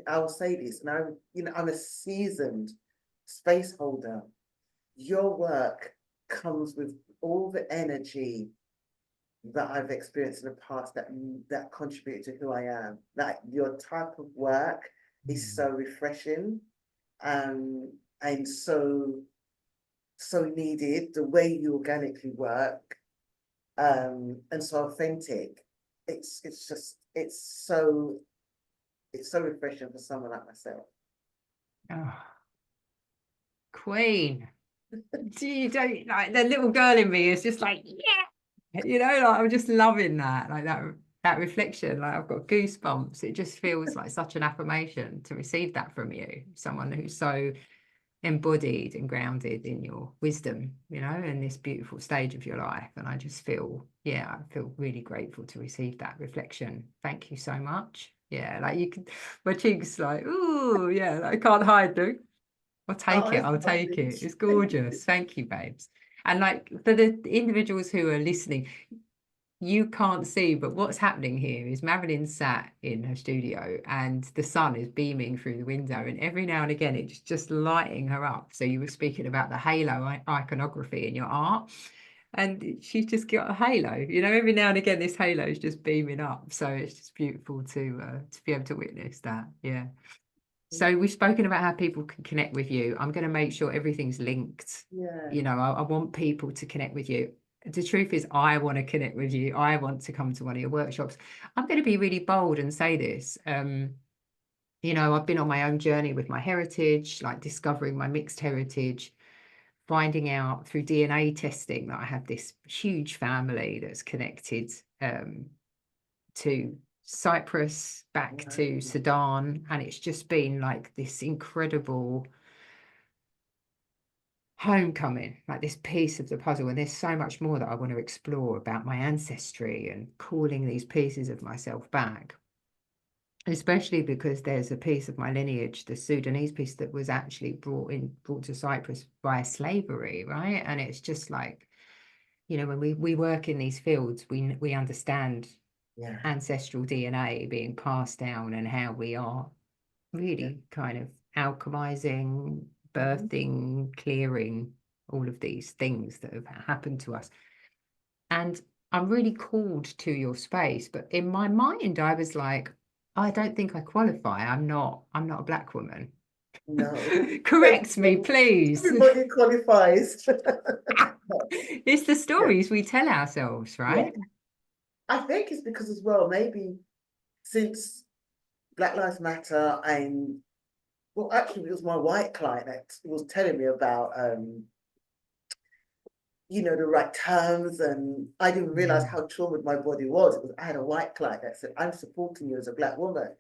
I'll say this, and I'm a seasoned space holder. Your work comes with all the energy that I've experienced in the past that contribute to who I am. Like your type of work is so refreshing, and so needed. The way you organically work, and so authentic. It's so refreshing for someone like myself. Oh, queen. You don't, like, the little girl in me is just like, yeah, like I'm just loving that, like that reflection. Like I've got goosebumps. It just feels like such an affirmation to receive that from you, someone who's so embodied and grounded in your wisdom, in this beautiful stage of your life. And I just feel, I feel really grateful to receive that reflection. Thank you so much. Yeah, like you could, my cheeks like, ooh, yeah, I can't hide them. I'll take Oh, it. it's I'll take lovely. it. It's Thank you. gorgeous. Thank you, babes. And like for the individuals who are listening, you can't see, but what's happening here is Marilyn sat in her studio and the sun is beaming through the window, and every now and again it's just lighting her up. So you were speaking about the halo iconography in your art, and she's just got a halo. Every now and again this halo is just beaming up. So it's just beautiful to be able to witness that. Yeah. So we've spoken about how people can connect with you. I'm going to make sure everything's linked. Yeah. I want people to connect with you. The truth is, I want to connect with you. I want to come to one of your workshops. I'm going to be really bold and say this. I've been on my own journey with my heritage, like discovering my mixed heritage, finding out through DNA testing that I have this huge family that's connected to Cyprus, back to Sudan, and it's just been like this incredible homecoming, like this piece of the puzzle. And there's so much more that I want to explore about my ancestry and calling these pieces of myself back, especially because there's a piece of my lineage, the Sudanese piece, that was actually brought to Cyprus via slavery, right? And it's just like, when we work in these fields, we understand ancestral DNA being passed down and how we are really kind of alchemizing, birthing, clearing all of these things that have happened to us. And I'm really called to your space, but in my mind I was like, I don't think I qualify. I'm not a Black woman. No. Correct me, please. Everybody qualifies. It's the stories we tell ourselves, right? I think it's because as well, maybe since Black Lives Matter, and well, actually, it was my white client that was telling me about, the right terms, and I didn't realize how traumatized my body was. It was I had a white client that said, "I'm supporting you as a Black woman,"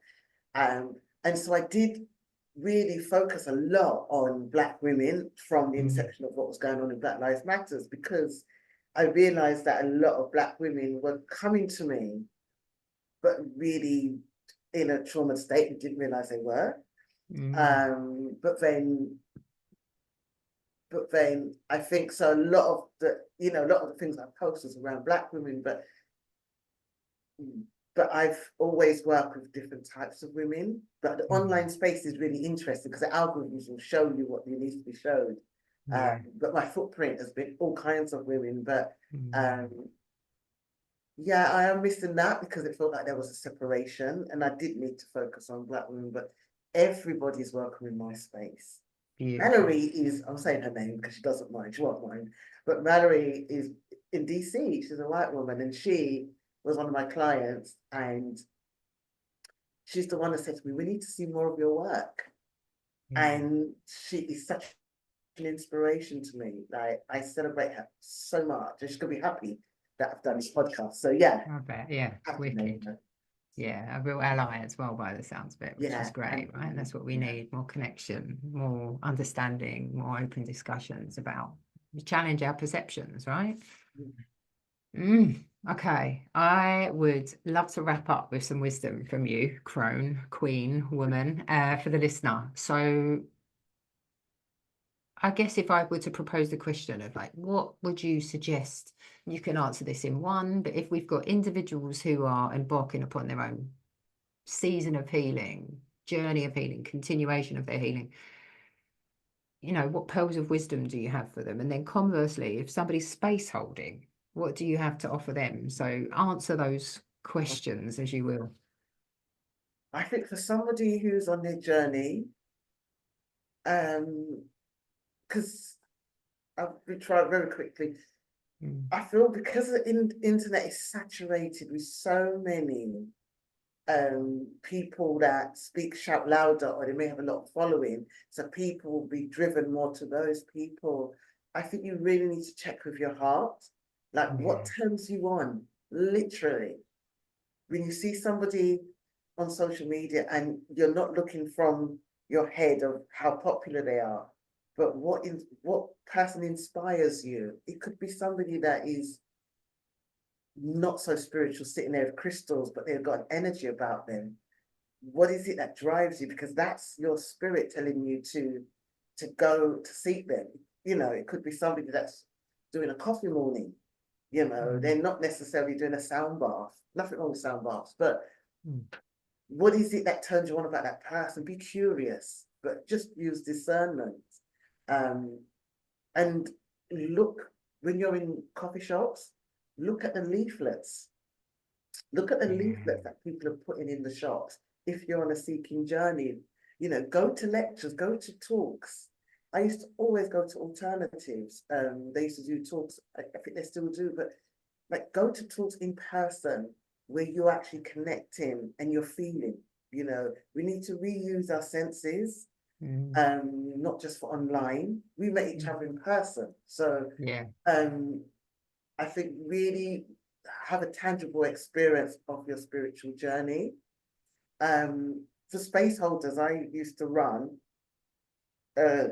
and so I did really focus a lot on Black women from the inception of what was going on in Black Lives Matters, because I realized that a lot of Black women were coming to me, but really in a trauma state and didn't realize they were. But then I think so. A lot of the things I post is around Black women, but but I've always worked with different types of women. But the online space is really interesting because the algorithms will show you what you need to be showed. Yeah. But my footprint has been all kinds of women. But Mm. yeah, I am missing that because it felt like there was a separation, and I did need to focus on Black women. But everybody's welcome in my space. Beautiful. Mallory is, I'm saying her name because she doesn't mind, she won't mind. But Mallory is in DC. She's a white woman, and she was one of my clients, and she's the one that said to me, "We need to see more of your work." Yeah. And she is such an inspiration to me. Like, I celebrate her so much, and she's gonna be happy that I've done this podcast. So yeah, I bet. Yeah. I have to name Wicked. her. Yeah, a real ally as well by the sounds of it, which is Yeah, great, right? And that's what we need, more connection, more understanding, more open discussions about challenge our perceptions, right? Okay, I would love to wrap up with some wisdom from you, crone, queen, woman, for the listener. So I guess if I were to propose the question of like, what would you suggest? You can answer this in one, but if we've got individuals who are embarking upon their own season of healing, journey of healing, continuation of their healing, what pearls of wisdom do you have for them? And then conversely, if somebody's space holding, what do you have to offer them? So answer those questions as you will. I think for somebody who's on their journey, because I've been trying very quickly. I feel because the internet is saturated with so many people that shout louder, or they may have a lot of following, so people will be driven more to those people. I think you really need to check with your heart, like what turns you on, literally. When you see somebody on social media and you're not looking from your head of how popular they are, but what person inspires you. It could be somebody that is not so spiritual, sitting there with crystals, but they've got an energy about them. What is it that drives you? Because that's your spirit telling you to go to seek them. It could be somebody that's doing a coffee morning. They're not necessarily doing a sound bath. Nothing wrong with sound baths, but what is it that turns you on about that person? Be curious, but just use discernment. And look, when you're in coffee shops, look at the leaflets. Look at the leaflets that people are putting in the shops. If you're on a seeking journey, go to lectures, go to talks. I used to always go to alternatives. They used to do talks, I think they still do, but like go to talks in person where you're actually connecting and you're feeling. We need to reuse our senses, not just for online. We met each other in person. So Yeah. I think really have a tangible experience of your spiritual journey. For space holders, I used to run a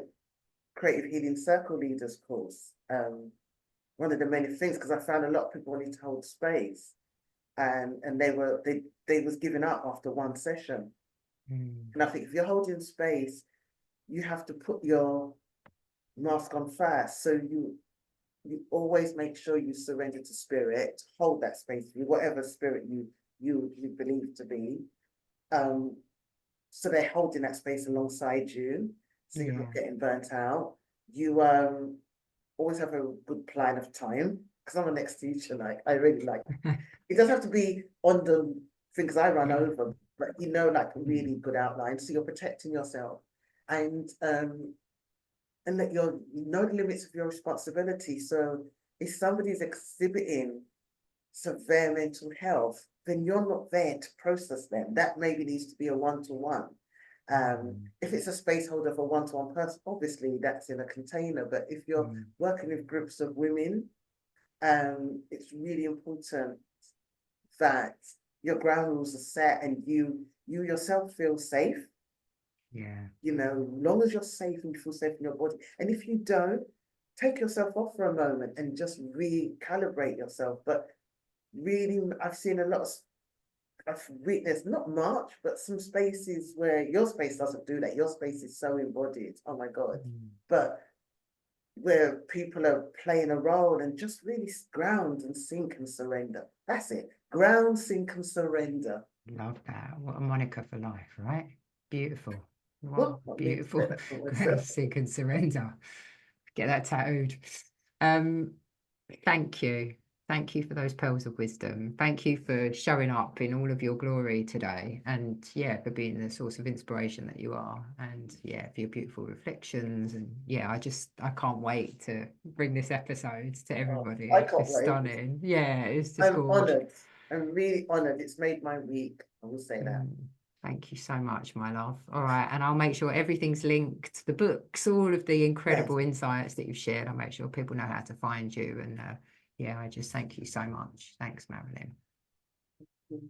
creative healing circle leaders course. One of the many things, because I found a lot of people wanting to hold space, and they was giving up after one session. And I think if you're holding space, you have to put your mask on first. So you always make sure you surrender to spirit, hold that space for you, whatever spirit you believe to be. So they're holding that space alongside you, so you're not getting burnt out. You always have a good plan of time, because I'm a next teacher. Like, I really like it. Doesn't have to be on the things I run over, but like a really good outline, so you're protecting yourself, and that you know the limits of your responsibility. So if somebody's exhibiting severe mental health, then you're not there to process them. That maybe needs to be a one-to-one. If it's a space holder for one-to-one person, obviously that's in a container. But if you're working with groups of women, it's really important that your ground rules are set and you yourself feel safe. Long as you're safe and you feel safe in your body. And if you don't, take yourself off for a moment and just recalibrate yourself. But really, I've seen a lot of weakness, not much, but some spaces where your space doesn't do that. Your space is so embodied. Oh my God. But where people are playing a role, and just really ground and sink and surrender. That's it. Ground, sink, and surrender. Love that. What a moniker for life, right? Beautiful. Wow, What need to beautiful. get that for Ground, myself. sink, and surrender. Get that tattooed. Thank you. Thank you for those pearls of wisdom. Thank you for showing up in all of your glory today. And yeah, for being the source of inspiration that you are. And yeah, for your beautiful reflections. And yeah, I can't wait to bring this episode to everybody. I It's can't just wait. stunning. Yeah, it's just I'm gorgeous. honoured. I'm really honoured. It's made my week. I will say that. Thank you so much, my love. All right. And I'll make sure everything's linked, the books, all of the incredible insights that you've shared. I'll make sure people know how to find you. And yeah, I just thank you so much. Thanks, Marilyn. Yes.